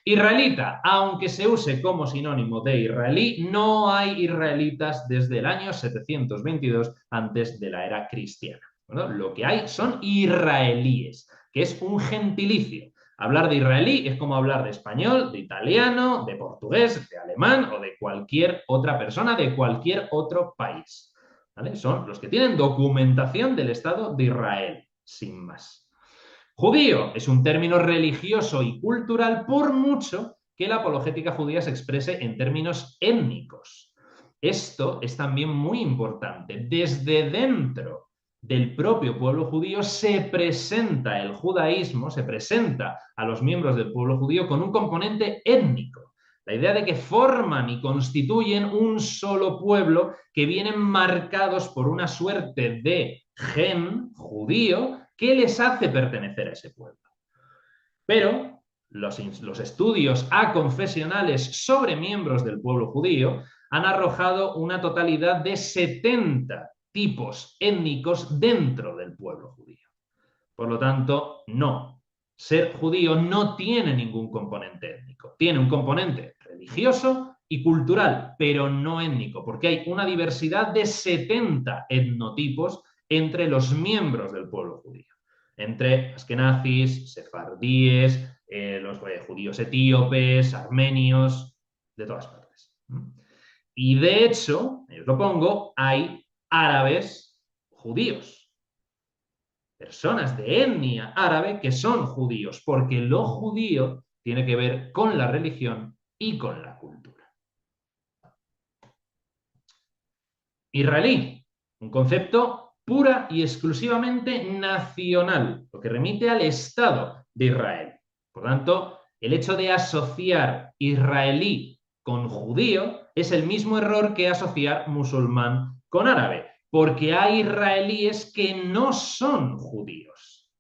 Israelita, aunque se use como sinónimo de israelí, no hay israelitas desde el año 722 antes de la era cristiana. Bueno, lo que hay son israelíes, que es un gentilicio. Hablar de israelí es como hablar de español, de italiano, de portugués, de alemán o de cualquier otra persona de cualquier otro país. ¿Vale? Son los que tienen documentación del Estado de Israel, sin más. Judío es un término religioso y cultural por mucho que la apologética judía se exprese en términos étnicos. Esto es también muy importante. Desde dentro del propio pueblo judío se presenta el judaísmo, se presenta a los miembros del pueblo judío con un componente étnico. La idea de que forman y constituyen un solo pueblo que vienen marcados por una suerte de gen judío que les hace pertenecer a ese pueblo. Pero los estudios aconfesionales sobre miembros del pueblo judío han arrojado una totalidad de 70 tipos étnicos dentro del pueblo judío. Por lo tanto, no. Ser judío no tiene ningún componente étnico. Tiene un componente religioso y cultural, pero no étnico, porque hay una diversidad de 70 etnotipos entre los miembros del pueblo judío. Entre askenazis, sefardíes, los judíos etíopes, armenios, de todas partes. Y de hecho, os lo pongo, hay árabes judíos, personas de etnia árabe que son judíos, porque lo judío tiene que ver con la religión y con la cultura. Israelí, un concepto pura y exclusivamente nacional, lo que remite al Estado de Israel. Por tanto, el hecho de asociar israelí con judío es el mismo error que asociar musulmán con árabe, porque hay israelíes que no son judíos.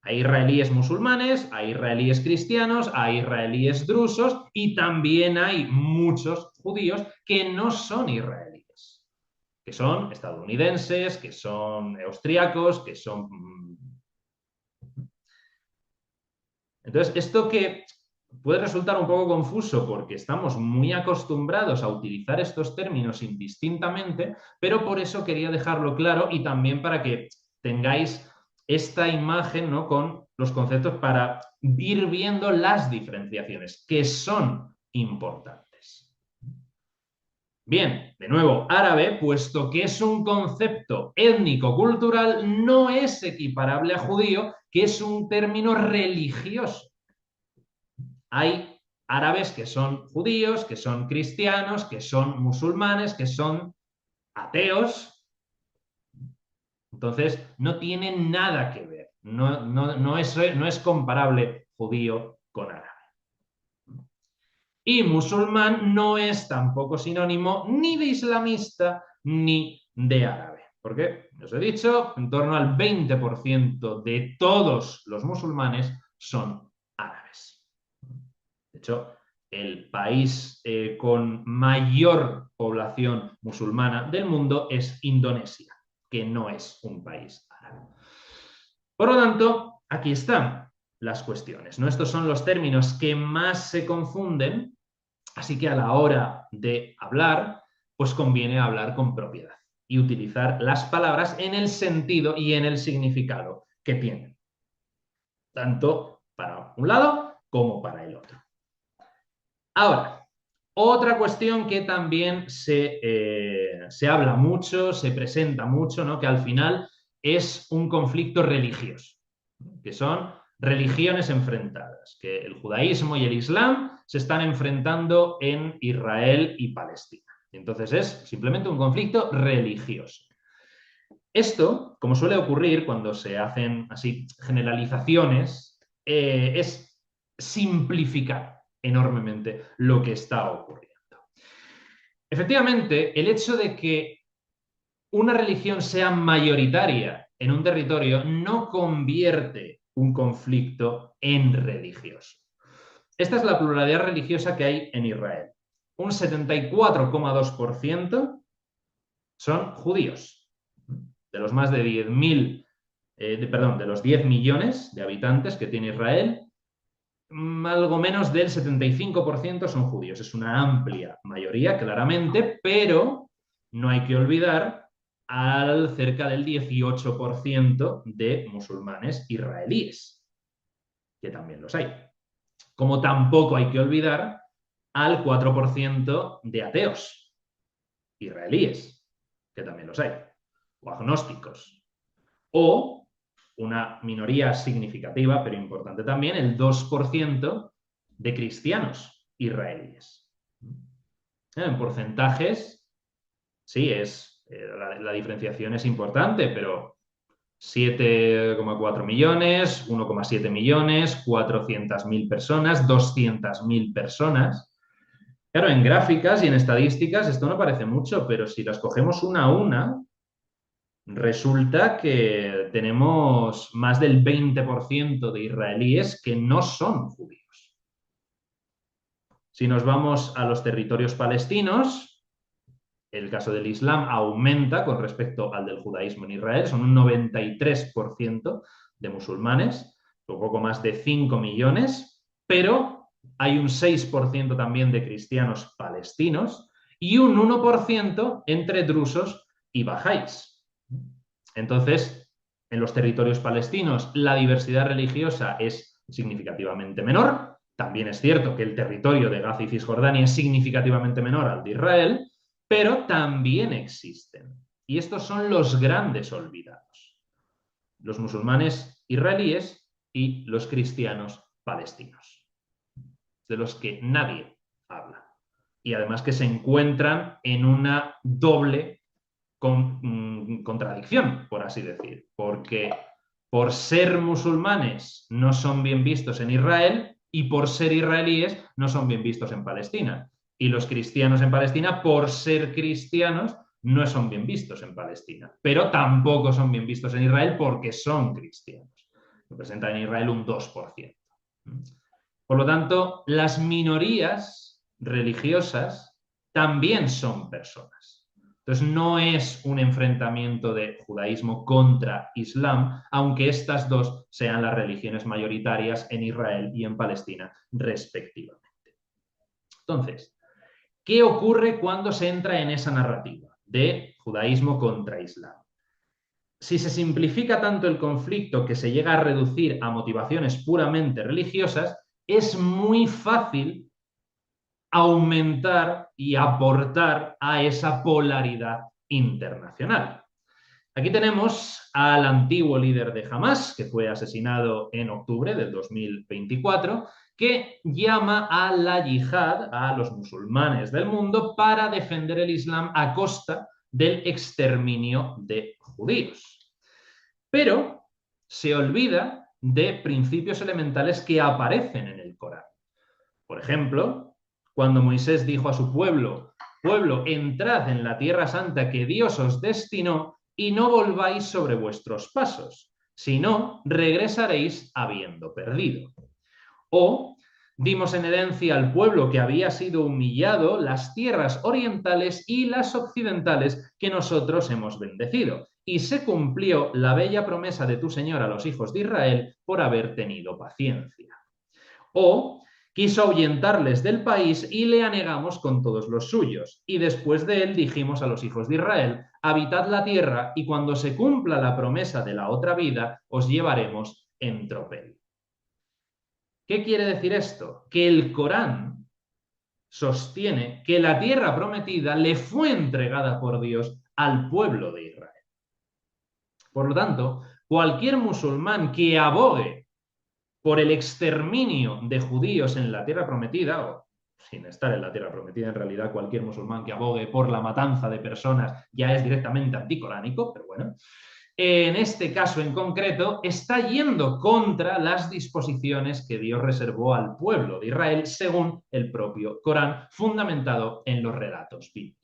Hay israelíes musulmanes, hay israelíes cristianos, hay israelíes drusos y también hay muchos judíos que no son israelíes, que son estadounidenses, que son austriacos, que son... Entonces, esto que puede resultar un poco confuso porque estamos muy acostumbrados a utilizar estos términos indistintamente, pero por eso quería dejarlo claro y también para que tengáis esta imagen, ¿no?, con los conceptos para ir viendo las diferenciaciones que son importantes. Bien, de nuevo, árabe, puesto que es un concepto étnico-cultural, no es equiparable a judío, que es un término religioso. Hay árabes que son judíos, que son cristianos, que son musulmanes, que son ateos. Entonces, no tiene nada que ver. No es comparable judío con árabe. Y musulmán no es tampoco sinónimo ni de islamista ni de árabe. Porque, os he dicho, en torno al 20% de todos los musulmanes son árabes. De hecho, el país con mayor población musulmana del mundo es Indonesia, que no es un país árabe. Por lo tanto, aquí están las cuestiones, ¿no? Estos son los términos que más se confunden, así que a la hora de hablar, pues conviene hablar con propiedad y utilizar las palabras en el sentido y en el significado que tienen, tanto para un lado como para el otro. Ahora, otra cuestión que también se habla mucho, se presenta mucho, ¿no?, que al final es un conflicto religioso, que son religiones enfrentadas, que el judaísmo y el islam se están enfrentando en Israel y Palestina. Entonces es simplemente un conflicto religioso. Esto, como suele ocurrir cuando se hacen así generalizaciones, es simplificar enormemente lo que está ocurriendo. Efectivamente, el hecho de que una religión sea mayoritaria en un territorio no convierte un conflicto en religioso. Esta es la pluralidad religiosa que hay en Israel. Un 74,2% son judíos. De los más de 10.000, de los 10 millones de habitantes que tiene Israel, algo menos del 75% son judíos. Es una amplia mayoría, claramente, pero no hay que olvidar al cerca del 18% de musulmanes israelíes, que también los hay. Como tampoco hay que olvidar al 4% de ateos israelíes, que también los hay, o agnósticos, o una minoría significativa, pero importante también, el 2% de cristianos israelíes. En porcentajes, sí, la diferenciación es importante, pero 7,4 millones, 1,7 millones, 400.000 personas, 200.000 personas. Claro, en gráficas y en estadísticas esto no parece mucho, pero si las cogemos una a una, resulta que tenemos más del 20% de israelíes que no son judíos. Si nos vamos a los territorios palestinos, el caso del Islam aumenta con respecto al del judaísmo en Israel, son un 93% de musulmanes, un poco más de 5 millones, pero hay un 6% también de cristianos palestinos y un 1% entre drusos y bajáis. Entonces, en los territorios palestinos la diversidad religiosa es significativamente menor. También es cierto que el territorio de Gaza y Cisjordania es significativamente menor al de Israel, pero también existen. Y estos son los grandes olvidados. Los musulmanes israelíes y los cristianos palestinos, de los que nadie habla. Y además que se encuentran en una doble contradicción, por así decir, porque por ser musulmanes no son bien vistos en Israel y por ser israelíes no son bien vistos en Palestina. Y los cristianos en Palestina, por ser cristianos, no son bien vistos en Palestina, pero tampoco son bien vistos en Israel porque son cristianos. Representan en Israel un 2%. Por lo tanto, las minorías religiosas también son personas. Entonces, no es un enfrentamiento de judaísmo contra Islam, aunque estas dos sean las religiones mayoritarias en Israel y en Palestina, respectivamente. Entonces, ¿qué ocurre cuando se entra en esa narrativa de judaísmo contra Islam? Si se simplifica tanto el conflicto que se llega a reducir a motivaciones puramente religiosas, es muy fácil aumentar y aportar a esa polaridad internacional. Aquí tenemos al antiguo líder de Hamas, que fue asesinado en octubre del 2024, que llama a la yihad, a los musulmanes del mundo, para defender el Islam a costa del exterminio de judíos. Pero se olvida de principios elementales que aparecen en el Corán. Por ejemplo, cuando Moisés dijo a su pueblo, pueblo, entrad en la tierra santa que Dios os destinó y no volváis sobre vuestros pasos, sino regresaréis habiendo perdido. O dimos en herencia al pueblo que había sido humillado las tierras orientales y las occidentales que nosotros hemos bendecido. Y se cumplió la bella promesa de tu Señor a los hijos de Israel por haber tenido paciencia. O quiso ahuyentarles del país y le anegamos con todos los suyos. Y después de él dijimos a los hijos de Israel, habitad la tierra y cuando se cumpla la promesa de la otra vida, os llevaremos en tropel. ¿Qué quiere decir esto? Que el Corán sostiene que la tierra prometida le fue entregada por Dios al pueblo de Israel. Por lo tanto, cualquier musulmán que abogue por el exterminio de judíos en la tierra prometida, o sin estar en la tierra prometida. En realidad, cualquier musulmán que abogue por la matanza de personas ya es directamente anticoránico, pero bueno. En este caso en concreto, está yendo contra las disposiciones que Dios reservó al pueblo de Israel según el propio Corán, fundamentado en los relatos bíblicos.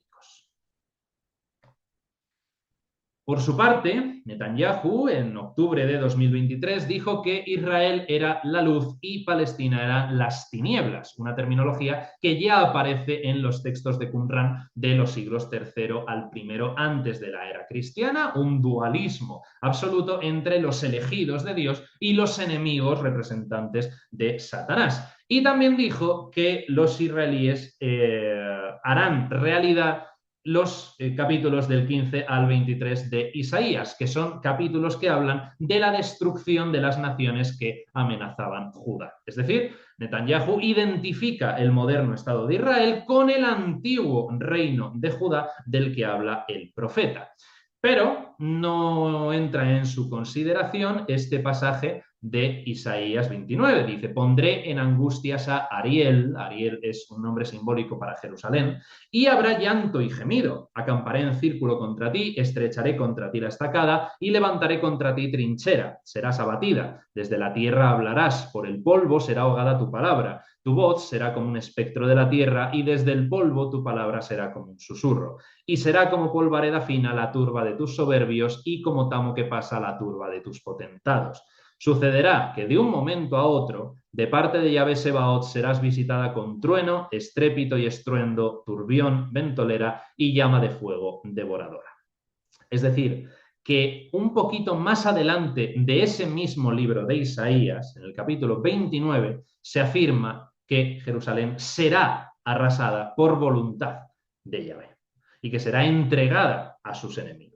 Por su parte, Netanyahu, en octubre de 2023, dijo que Israel era la luz y Palestina eran las tinieblas, una terminología que ya aparece en los textos de Qumran de los siglos III al I antes de la era cristiana, un dualismo absoluto entre los elegidos de Dios y los enemigos representantes de Satanás. Y también dijo que los israelíes harán realidad los capítulos del 15 al 23 de Isaías, que son capítulos que hablan de la destrucción de las naciones que amenazaban Judá. Es decir, Netanyahu identifica el moderno Estado de Israel con el antiguo reino de Judá del que habla el profeta. Pero no entra en su consideración este pasaje de Isaías 29. Dice, pondré en angustias a Ariel, Ariel es un nombre simbólico para Jerusalén, y habrá llanto y gemido. Acamparé en círculo contra ti, estrecharé contra ti la estacada y levantaré contra ti trinchera. Serás abatida. Desde la tierra hablarás, por el polvo será ahogada tu palabra. Tu voz será como un espectro de la tierra y desde el polvo tu palabra será como un susurro. Y será como polvareda fina la turba de tus soberbios y como tamo que pasa la turba de tus potentados. Sucederá que de un momento a otro, de parte de Yahvé Sebaot, serás visitada con trueno, estrépito y estruendo, turbión, ventolera y llama de fuego devoradora. Es decir, que un poquito más adelante de ese mismo libro de Isaías, en el capítulo 29, se afirma que Jerusalén será arrasada por voluntad de Yahvé y que será entregada a sus enemigos.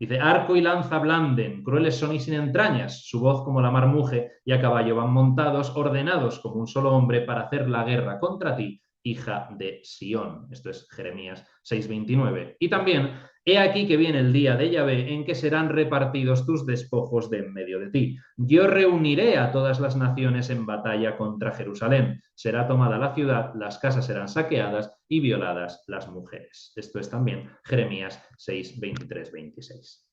Dice, arco y lanza blanden, crueles son y sin entrañas, su voz como la mar muge y a caballo van montados, ordenados como un solo hombre para hacer la guerra contra ti, hija de Sión. Esto es Jeremías 6:29. Y también, he aquí que viene el día de Yahvé en que serán repartidos tus despojos de en medio de ti. Yo reuniré a todas las naciones en batalla contra Jerusalén. Será tomada la ciudad, las casas serán saqueadas y violadas las mujeres. Esto es también Jeremías 6:23-26.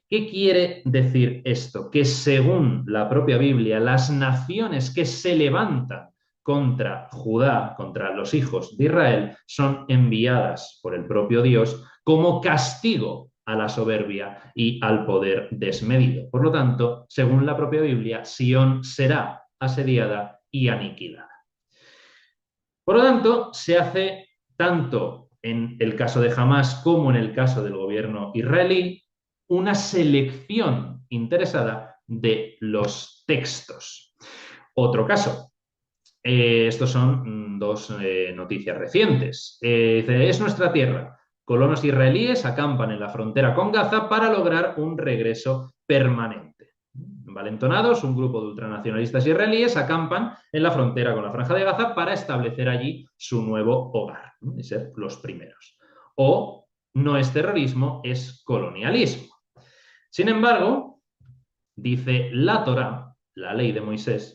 ¿Qué quiere decir esto? Que según la propia Biblia, las naciones que se levantan contra Judá, contra los hijos de Israel, son enviadas por el propio Dios como castigo a la soberbia y al poder desmedido. Por lo tanto, según la propia Biblia, Sión será asediada y aniquilada. Por lo tanto, se hace tanto en el caso de Hamás como en el caso del gobierno israelí una selección interesada de los textos. Otro caso. Estos son dos noticias recientes. Es nuestra tierra. Colonos israelíes acampan en la frontera con Gaza para lograr un regreso permanente. Valentonados, un grupo de ultranacionalistas israelíes acampan en la frontera con la Franja de Gaza para establecer allí su nuevo hogar y ser los primeros. O no es terrorismo, es colonialismo. Sin embargo, dice la Torá, la ley de Moisés,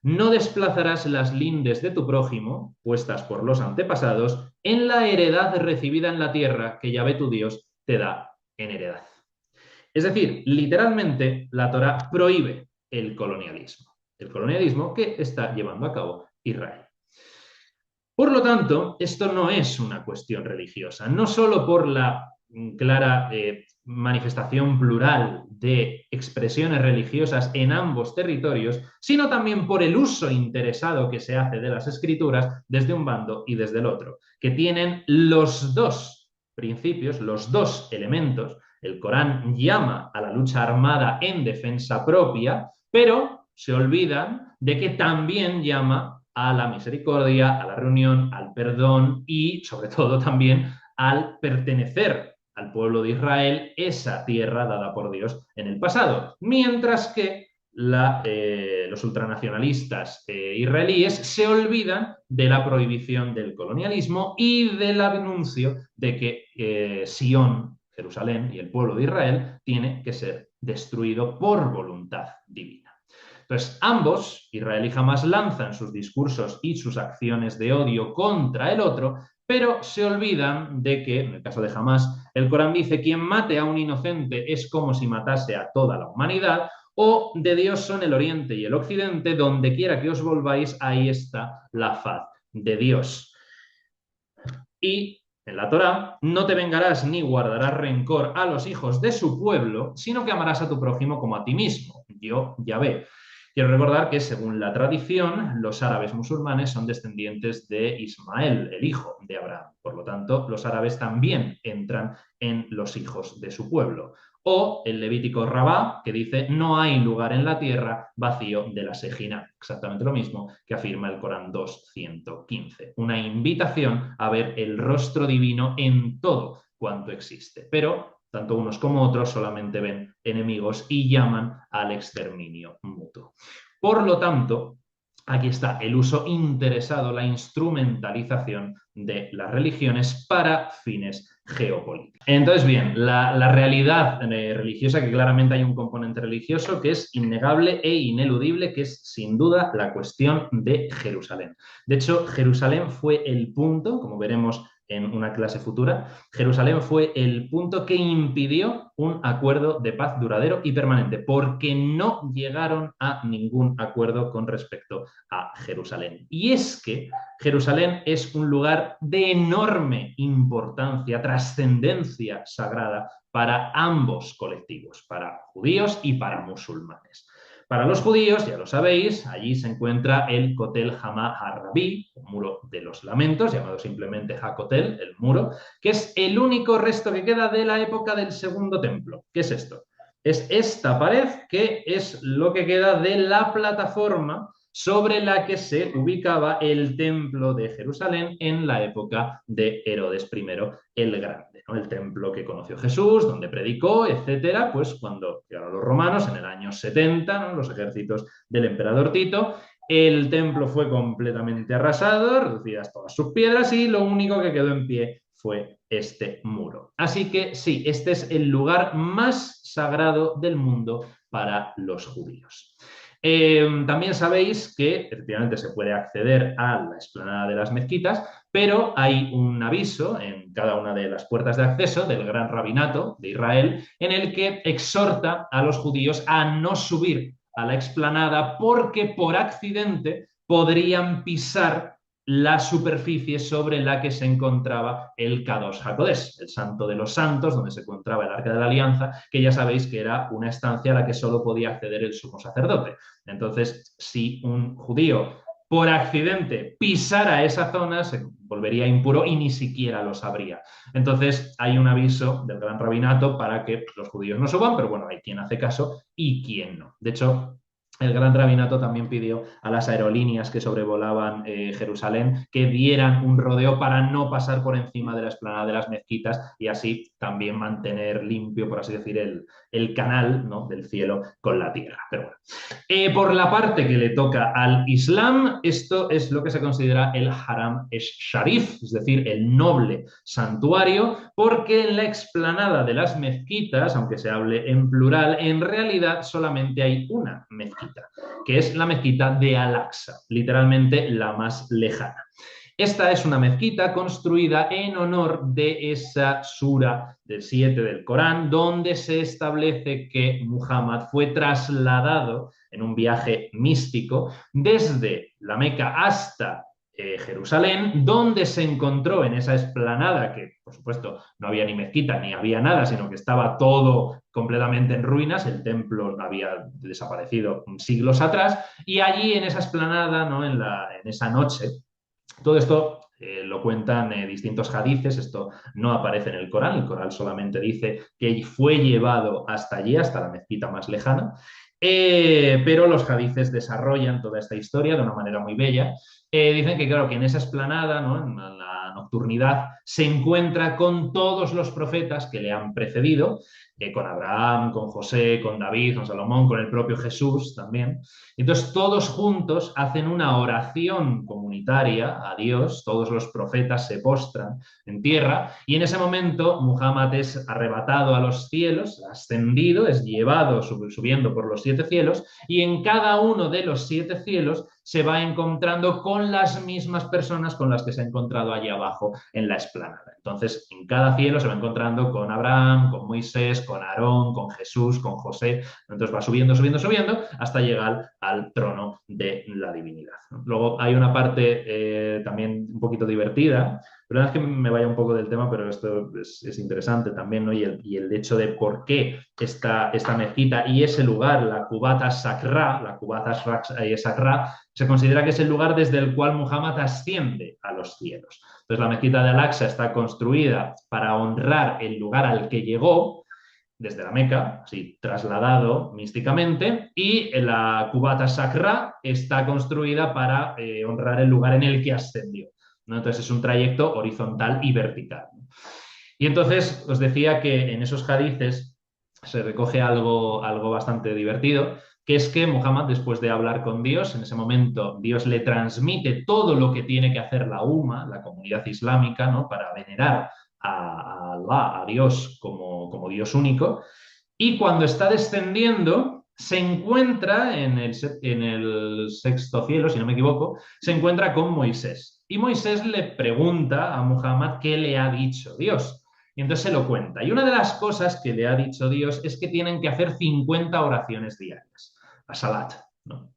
no desplazarás las lindes de tu prójimo, puestas por los antepasados, en la heredad recibida en la tierra que Yahvé tu Dios te da en heredad. Es decir, literalmente la Torá prohíbe el colonialismo que está llevando a cabo Israel. Por lo tanto, esto no es una cuestión religiosa, no solo por la clara manifestación plural de expresiones religiosas en ambos territorios, sino también por el uso interesado que se hace de las escrituras desde un bando y desde el otro, que tienen los dos principios, los dos elementos. El Corán llama a la lucha armada en defensa propia, pero se olvidan de que también llama a la misericordia, a la reunión, al perdón y, sobre todo, también al pertenecer al pueblo de Israel, esa tierra dada por Dios en el pasado. Mientras que los ultranacionalistas israelíes se olvidan de la prohibición del colonialismo y del anuncio de que Sión, Jerusalén y el pueblo de Israel tiene que ser destruido por voluntad divina. Entonces, ambos, Israel y Hamás, lanzan sus discursos y sus acciones de odio contra el otro, pero se olvidan de que, en el caso de Hamás, el Corán dice: quien mate a un inocente es como si matase a toda la humanidad, o de Dios son el oriente y el occidente, donde quiera que os volváis, ahí está la faz de Dios. Y en la Torá: no te vengarás ni guardarás rencor a los hijos de su pueblo, sino que amarás a tu prójimo como a ti mismo. Yo, Yahvé. Quiero recordar que, según la tradición, los árabes musulmanes son descendientes de Ismael, el hijo de Abraham. Por lo tanto, los árabes también entran en los hijos de su pueblo. O el Levítico Rabá, que dice: no hay lugar en la tierra vacío de la Sejina. Exactamente lo mismo que afirma el Corán 2:115. Una invitación a ver el rostro divino en todo cuanto existe. Pero tanto unos como otros solamente ven enemigos y llaman al exterminio mutuo. Por lo tanto, aquí está el uso interesado, la instrumentalización de las religiones para fines geopolíticos. Entonces, bien, la realidad religiosa, que claramente hay un componente religioso que es innegable e ineludible, que es sin duda la cuestión de Jerusalén. De hecho, Jerusalén fue el punto, como veremos en una clase futura, Jerusalén fue el punto que impidió un acuerdo de paz duradero y permanente, porque no llegaron a ningún acuerdo con respecto a Jerusalén. Y es que Jerusalén es un lugar de enorme importancia, trascendencia sagrada para ambos colectivos, para judíos y para musulmanes. Para los judíos, ya lo sabéis, allí se encuentra el Kotel Hamá Harrabi, el muro de los lamentos, llamado simplemente Hakotel, el muro, que es el único resto que queda de la época del Segundo Templo. ¿Qué es esto? Es esta pared que es lo que queda de la plataforma sobre la que se ubicaba el templo de Jerusalén en la época de Herodes I el Grande, ¿no? El templo que conoció Jesús, donde predicó, etcétera, pues cuando llegaron los romanos en el año 70, ¿no? Los ejércitos del emperador Tito, el templo fue completamente arrasado, reducidas todas sus piedras, y lo único que quedó en pie fue este muro. Así que sí, este es el lugar más sagrado del mundo para los judíos. También sabéis que efectivamente se puede acceder a la explanada de las mezquitas, pero hay un aviso en cada una de las puertas de acceso del Gran Rabinato de Israel en el que exhorta a los judíos a no subir a la explanada porque por accidente podrían pisar la superficie sobre la que se encontraba el Kadosh HaKodesh, el Santo de los Santos, donde se encontraba el Arca de la Alianza, que ya sabéis que era una estancia a la que solo podía acceder el sumo sacerdote. Entonces, si un judío por accidente pisara esa zona, se volvería impuro y ni siquiera lo sabría. Entonces, hay un aviso del Gran Rabinato para que los judíos no suban, pero bueno, hay quien hace caso y quien no. De hecho, el Gran Rabinato también pidió a las aerolíneas que sobrevolaban Jerusalén que dieran un rodeo para no pasar por encima de la explanada de las mezquitas y así también mantener limpio, por así decir, el canal, ¿no?, del cielo con la tierra. Pero bueno. Por la parte que le toca al Islam, esto es lo que se considera el Haram Sharif, es decir, el noble santuario, porque en la explanada de las mezquitas, aunque se hable en plural, en realidad solamente hay una mezquita, que es la mezquita de Al-Aqsa, literalmente la más lejana. Esta es una mezquita construida en honor de esa sura del 7 del Corán, donde se establece que Muhammad fue trasladado en un viaje místico desde la Meca hasta Jerusalén, donde se encontró en esa explanada, que por supuesto no había ni mezquita ni había nada, sino que estaba todo completamente en ruinas, el templo había desaparecido siglos atrás, y allí en esa explanada, ¿no?, en esa noche, todo esto lo cuentan distintos hadices, esto no aparece en el Corán solamente dice que fue llevado hasta allí, hasta la mezquita más lejana, pero los hadices desarrollan toda esta historia de una manera muy bella. Dicen que, claro, que en esa explanada, ¿no?, en la nocturnidad, se encuentra con todos los profetas que le han precedido, con Abraham, con José, con David, con Salomón, con el propio Jesús también. Entonces todos juntos hacen una oración comunitaria a Dios, todos los profetas se postran en tierra y en ese momento Muhammad es arrebatado a los cielos, ascendido, es llevado subiendo por los 7 cielos y en cada uno de los 7 cielos se va encontrando con las mismas personas con las que se ha encontrado allí abajo en la explanada. Entonces, en cada cielo se va encontrando con Abraham, con Moisés, con Aarón, con Jesús, con José. Entonces va subiendo, subiendo, subiendo hasta llegar al trono de la divinidad. Luego hay una parte también un poquito divertida. Pero es que me vaya un poco del tema, pero esto es interesante también, ¿no? Y el hecho de por qué esta mezquita y ese lugar, la Cubata Sacra, se considera que es el lugar desde el cual Muhammad asciende a los cielos. Entonces la mezquita de Al-Aqsa está construida para honrar el lugar al que llegó, desde la Meca, así trasladado místicamente, y la Cubata Sacra está construida para honrar el lugar en el que ascendió, ¿no? Entonces es un trayecto horizontal y vertical. Y entonces os decía que en esos hadices se recoge algo bastante divertido, que es que Muhammad, después de hablar con Dios, en ese momento Dios le transmite todo lo que tiene que hacer la UMA, la comunidad islámica, ¿no? Para venerar a Allah, a Dios como Dios único, y cuando está descendiendo se encuentra en el sexto cielo, si no me equivoco, se encuentra con Moisés. Y Moisés le pregunta a Muhammad qué le ha dicho Dios. Y entonces se lo cuenta. Y una de las cosas que le ha dicho Dios es que tienen que hacer 50 oraciones diarias, la salat, ¿no?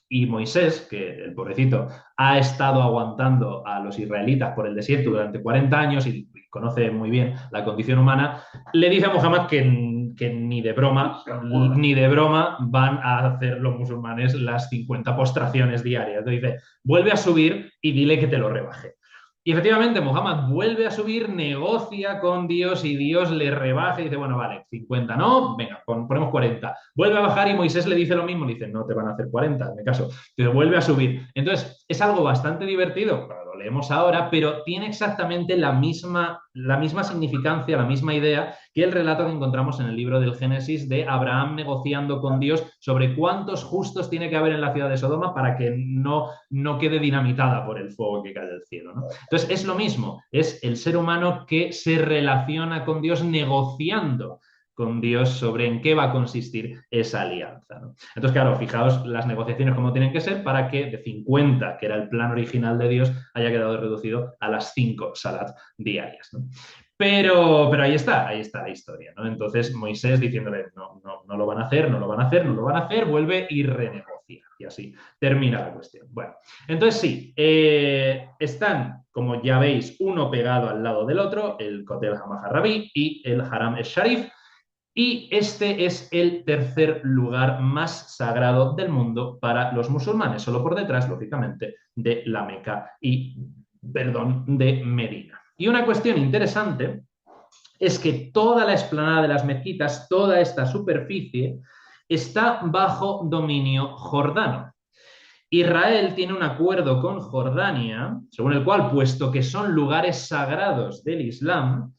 Y Moisés, que el pobrecito ha estado aguantando a los israelitas por el desierto durante 40 años y conoce muy bien la condición humana, le dice a Muhammad que ni de broma van a hacer los musulmanes las 50 postraciones diarias. Entonces dice, vuelve a subir y dile que te lo rebaje. Y efectivamente, Muhammad vuelve a subir, negocia con Dios y Dios le rebaja y dice, bueno, vale, 50 no, venga, ponemos 40. Vuelve a bajar y Moisés le dice lo mismo, le dice, no te van a hacer 40, en mi caso, pero vuelve a subir. Entonces, es algo bastante divertido, lo leemos ahora, pero tiene exactamente la misma significancia, la misma idea que el relato que encontramos en el libro del Génesis de Abraham negociando con Dios sobre cuántos justos tiene que haber en la ciudad de Sodoma para que no quede dinamitada por el fuego que cae del cielo, ¿no? Entonces es lo mismo, es el ser humano que se relaciona con Dios negociando con Dios sobre en qué va a consistir esa alianza, ¿no? Entonces, claro, fijaos las negociaciones como tienen que ser para que de 50, que era el plan original de Dios, haya quedado reducido a las 5 salat diarias, ¿no? Pero ahí está la historia, ¿no? Entonces Moisés diciéndole, no lo van a hacer, no lo van a hacer, no lo van a hacer, vuelve y renegocia. Y así termina la cuestión. Bueno, entonces sí, están, como ya veis, uno pegado al lado del otro, el Kotel Hamaharrabi y el Haram el-Sharif, y este es el tercer lugar más sagrado del mundo para los musulmanes, solo por detrás, lógicamente, de la Meca de Medina. Y una cuestión interesante es que toda la explanada de las mezquitas, toda esta superficie, está bajo dominio jordano. Israel tiene un acuerdo con Jordania, según el cual, puesto que son lugares sagrados del Islam,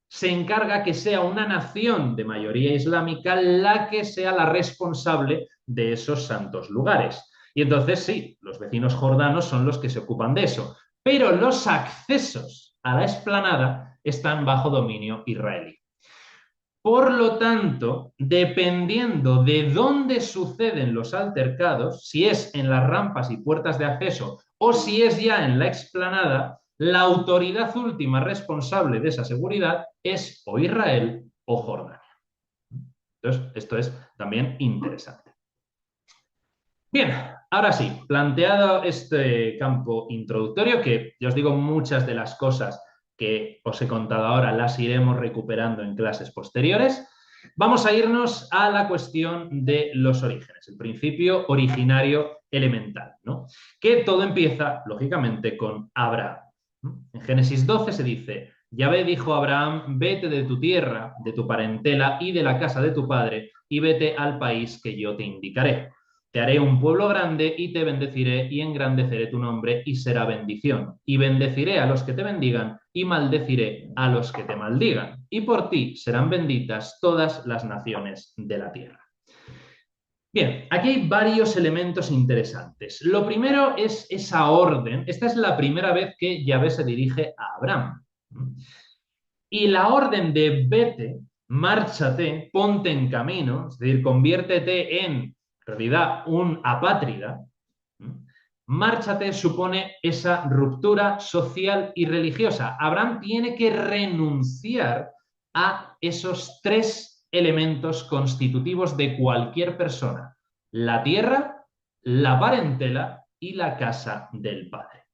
se encarga que sea una nación de mayoría islámica la que sea la responsable de esos santos lugares. Y entonces sí, los vecinos jordanos son los que se ocupan de eso, pero los accesos a la explanada están bajo dominio israelí. Por lo tanto, dependiendo de dónde suceden los altercados, si es en las rampas y puertas de acceso o si es ya en la explanada, la autoridad última responsable de esa seguridad es o Israel o Jordania. Entonces, esto es también interesante. Bien, ahora sí, planteado este campo introductorio, que ya os digo, muchas de las cosas que os he contado ahora las iremos recuperando en clases posteriores, vamos a irnos a la cuestión de los orígenes, el principio originario elemental, ¿no? Que todo empieza, lógicamente, con Abraham. En Génesis 12 se dice, Yahvé dijo a Abraham, vete de tu tierra, de tu parentela y de la casa de tu padre, y vete al país que yo te indicaré. Te haré un pueblo grande y te bendeciré y engrandeceré tu nombre y será bendición. Y bendeciré a los que te bendigan y maldeciré a los que te maldigan. Y por ti serán benditas todas las naciones de la tierra. Bien, aquí hay varios elementos interesantes. Lo primero es esa orden. Esta es la primera vez que Yahvé se dirige a Abraham. Y la orden de vete, márchate, ponte en camino, es decir, conviértete en realidad un apátrida, márchate supone esa ruptura social y religiosa. Abraham tiene que renunciar a esos tres elementos constitutivos de cualquier persona: la tierra, la parentela y la casa del padre.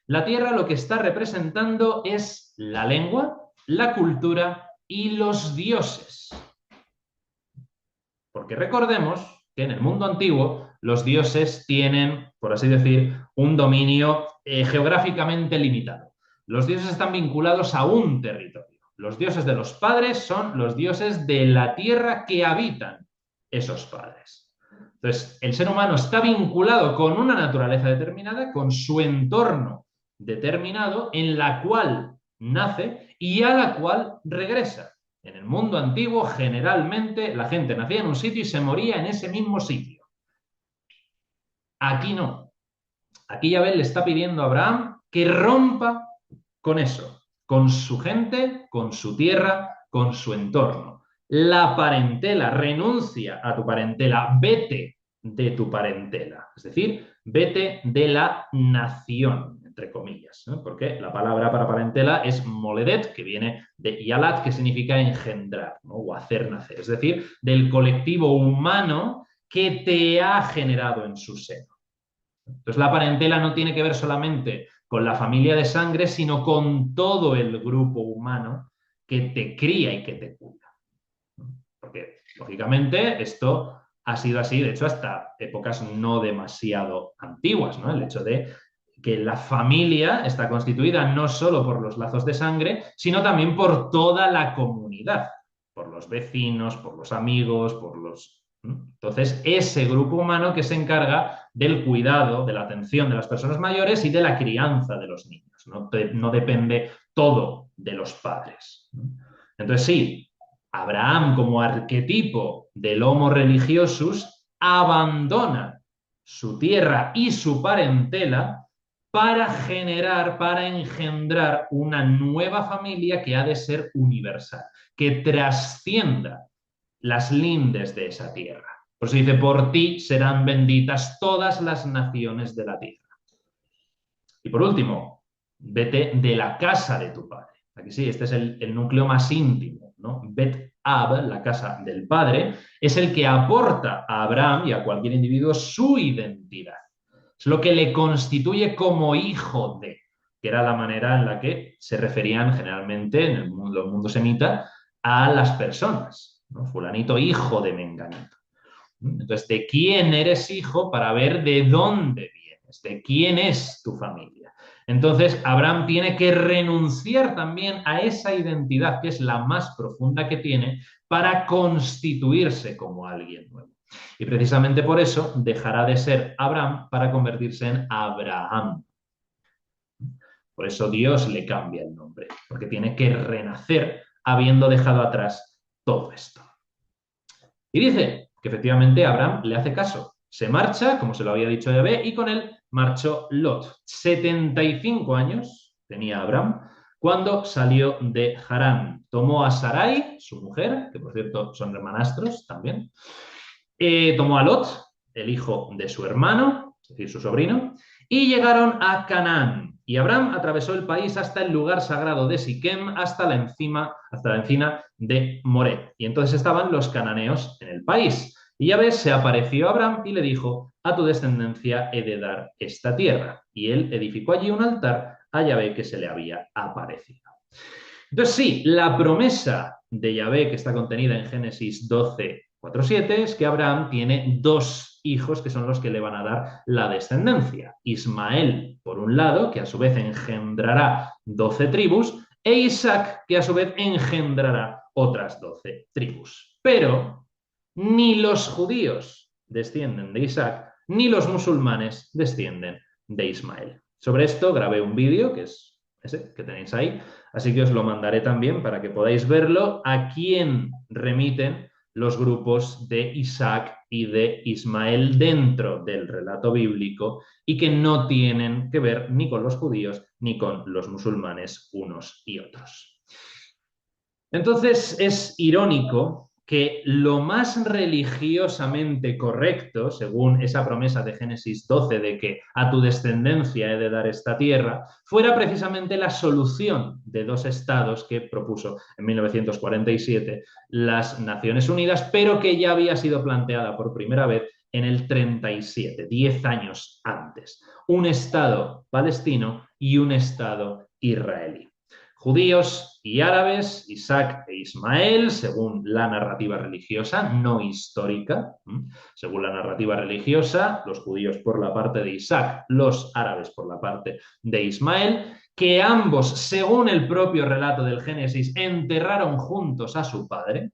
La tierra lo que está representando es la lengua, la cultura y los dioses. Porque recordemos que en el mundo antiguo los dioses tienen, por así decir, un dominio geográficamente limitado. Los dioses están vinculados a un territorio. Los dioses de los padres son los dioses de la tierra que habitan esos padres. Entonces, el ser humano está vinculado con una naturaleza determinada, con su entorno determinado, en la cual nace y a la cual regresa. En el mundo antiguo, generalmente, la gente nacía en un sitio y se moría en ese mismo sitio. Aquí no. Aquí Yahvé le está pidiendo a Abraham que rompa con eso, con su gente, con su tierra, con su entorno. La parentela, renuncia a tu parentela, vete de tu parentela, es decir, vete de la nación, entre comillas, ¿no? Porque la palabra para parentela es moledet, que viene de yalat, que significa engendrar, ¿no? O hacer nacer, es decir, del colectivo humano que te ha generado en su seno. Entonces la parentela no tiene que ver solamente con la familia de sangre, sino con todo el grupo humano que te cría y que te cuida. Porque, lógicamente, esto ha sido así, de hecho, hasta épocas no demasiado antiguas, ¿no? El hecho de que la familia está constituida no solo por los lazos de sangre, sino también por toda la comunidad, por los vecinos, por los amigos, por los... Entonces, ese grupo humano que se encarga del cuidado, de la atención de las personas mayores y de la crianza de los niños. No depende todo de los padres. Entonces, sí, Abraham, como arquetipo del Homo religiosus, abandona su tierra y su parentela para generar, para engendrar una nueva familia que ha de ser universal, que trascienda las lindes de esa tierra. Por eso dice, por ti serán benditas todas las naciones de la tierra. Y por último, vete de la casa de tu padre. Aquí sí, este es el núcleo más íntimo, ¿no? Bet Ab, la casa del padre, es el que aporta a Abraham y a cualquier individuo su identidad. Es lo que le constituye como hijo de, que era la manera en la que se referían generalmente en el mundo semita a las personas, ¿no? Fulanito hijo de menganito. Entonces, ¿de quién eres hijo para ver de dónde vienes? ¿De quién es tu familia? Entonces, Abraham tiene que renunciar también a esa identidad que es la más profunda que tiene para constituirse como alguien nuevo. Y precisamente por eso dejará de ser Abraham para convertirse en Abraham. Por eso Dios le cambia el nombre, porque tiene que renacer habiendo dejado atrás todo esto. Y dice que efectivamente Abraham le hace caso. Se marcha, como se lo había dicho Yahvé, y con él marchó Lot. 75 años tenía Abraham cuando salió de Harán. Tomó a Sarai, su mujer, que por cierto son hermanastros también. Tomó a Lot, el hijo de su hermano, es decir, su sobrino, y llegaron a Canaán. Y Abraham atravesó el país hasta el lugar sagrado de Siquem, hasta la encina de Moré. Y entonces estaban los cananeos en el país. Y Yahvé se apareció a Abraham y le dijo, a tu descendencia he de dar esta tierra. Y él edificó allí un altar a Yahvé que se le había aparecido. Entonces sí, la promesa de Yahvé que está contenida en Génesis 12, 4:7 es que Abraham tiene dos hijos que son los que le van a dar la descendencia. Ismael, por un lado, que a su vez engendrará 12 tribus, e Isaac, que a su vez engendrará otras 12 tribus. Pero ni los judíos descienden de Isaac, ni los musulmanes descienden de Ismael. Sobre esto grabé un vídeo, que es ese que tenéis ahí, así que os lo mandaré también para que podáis verlo, a quién remiten los grupos de Isaac y de Ismael dentro del relato bíblico y que no tienen que ver ni con los judíos ni con los musulmanes unos y otros. Entonces es irónico que lo más religiosamente correcto, según esa promesa de Génesis 12 de que a tu descendencia he de dar esta tierra, fuera precisamente la solución de dos estados que propuso en 1947 las Naciones Unidas, pero que ya había sido planteada por primera vez en el 37, 10 años antes. Un estado palestino y un estado israelí. Judíos y árabes, Isaac e Ismael, según la narrativa religiosa, no histórica. Según la narrativa religiosa, los judíos por la parte de Isaac, los árabes por la parte de Ismael, que ambos, según el propio relato del Génesis, enterraron juntos a su padre.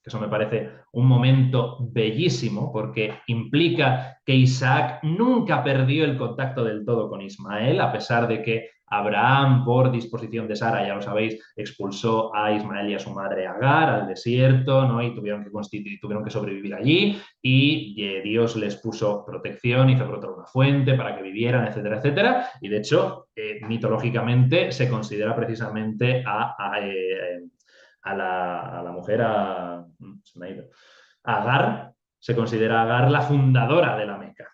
Eso me parece un momento bellísimo porque implica que Isaac nunca perdió el contacto del todo con Ismael, a pesar de que Abraham, por disposición de Sara, ya lo sabéis, expulsó a Ismael y a su madre Agar al desierto, ¿no? Y tuvieron que sobrevivir allí y Dios les puso protección, hizo brotar una fuente para que vivieran, etcétera, etcétera. Y de hecho, mitológicamente se considera precisamente a la mujer, se me ha ido, Agar, se considera Agar la fundadora de la Meca.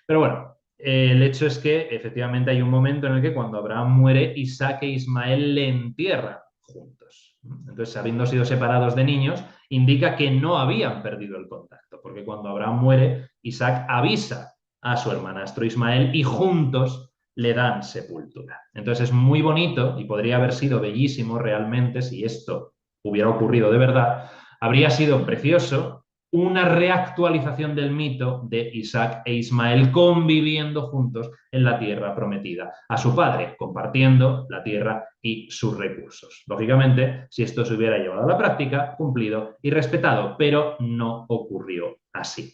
Pero bueno, el hecho es que efectivamente hay un momento en el que cuando Abraham muere, Isaac e Ismael le entierran juntos. Entonces, habiendo sido separados de niños, indica que no habían perdido el contacto, porque cuando Abraham muere, Isaac avisa a su hermanastro Ismael y juntos le dan sepultura. Entonces es muy bonito y podría haber sido bellísimo realmente si esto hubiera ocurrido de verdad. Habría sido precioso una reactualización del mito de Isaac e Ismael conviviendo juntos en la tierra prometida a su padre, compartiendo la tierra y sus recursos. Lógicamente, si esto se hubiera llevado a la práctica, cumplido y respetado, pero no ocurrió así.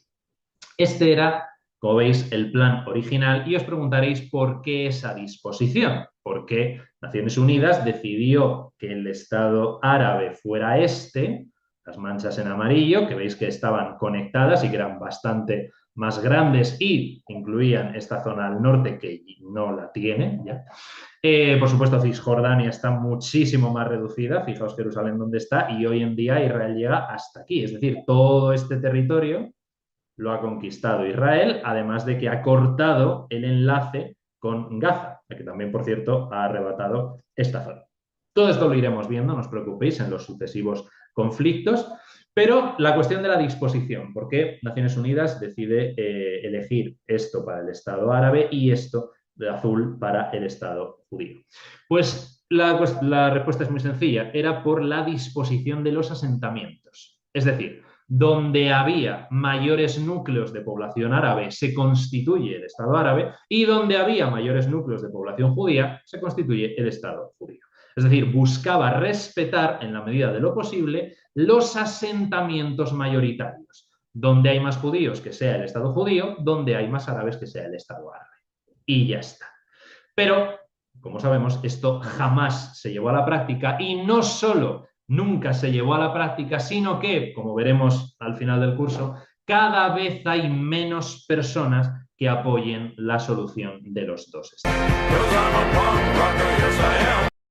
Este era, como veis, el plan original y os preguntaréis por qué esa disposición, por qué Naciones Unidas decidió que el Estado árabe fuera este, las manchas en amarillo, que veis que estaban conectadas y que eran bastante más grandes y incluían esta zona al norte que no la tiene ya. Por supuesto, Cisjordania está muchísimo más reducida, fijaos Jerusalén dónde está, y hoy en día Israel llega hasta aquí, es decir, todo este territorio lo ha conquistado Israel, además de que ha cortado el enlace con Gaza, que también, por cierto, ha arrebatado esta zona. Todo esto lo iremos viendo, no os preocupéis, en los sucesivos conflictos, pero la cuestión de la disposición, ¿por qué Naciones Unidas decide elegir esto para el Estado árabe y esto de azul para el Estado judío? Pues la respuesta es muy sencilla, era por la disposición de los asentamientos. Es decir, donde había mayores núcleos de población árabe se constituye el Estado árabe y donde había mayores núcleos de población judía se constituye el Estado judío. Es decir, buscaba respetar en la medida de lo posible los asentamientos mayoritarios. Donde hay más judíos que sea el Estado judío, donde hay más árabes que sea el Estado árabe. Y ya está. Pero, como sabemos, esto jamás se llevó a la práctica y no solo nunca se llevó a la práctica, sino que, como veremos al final del curso, cada vez hay menos personas que apoyen la solución de los dos estados.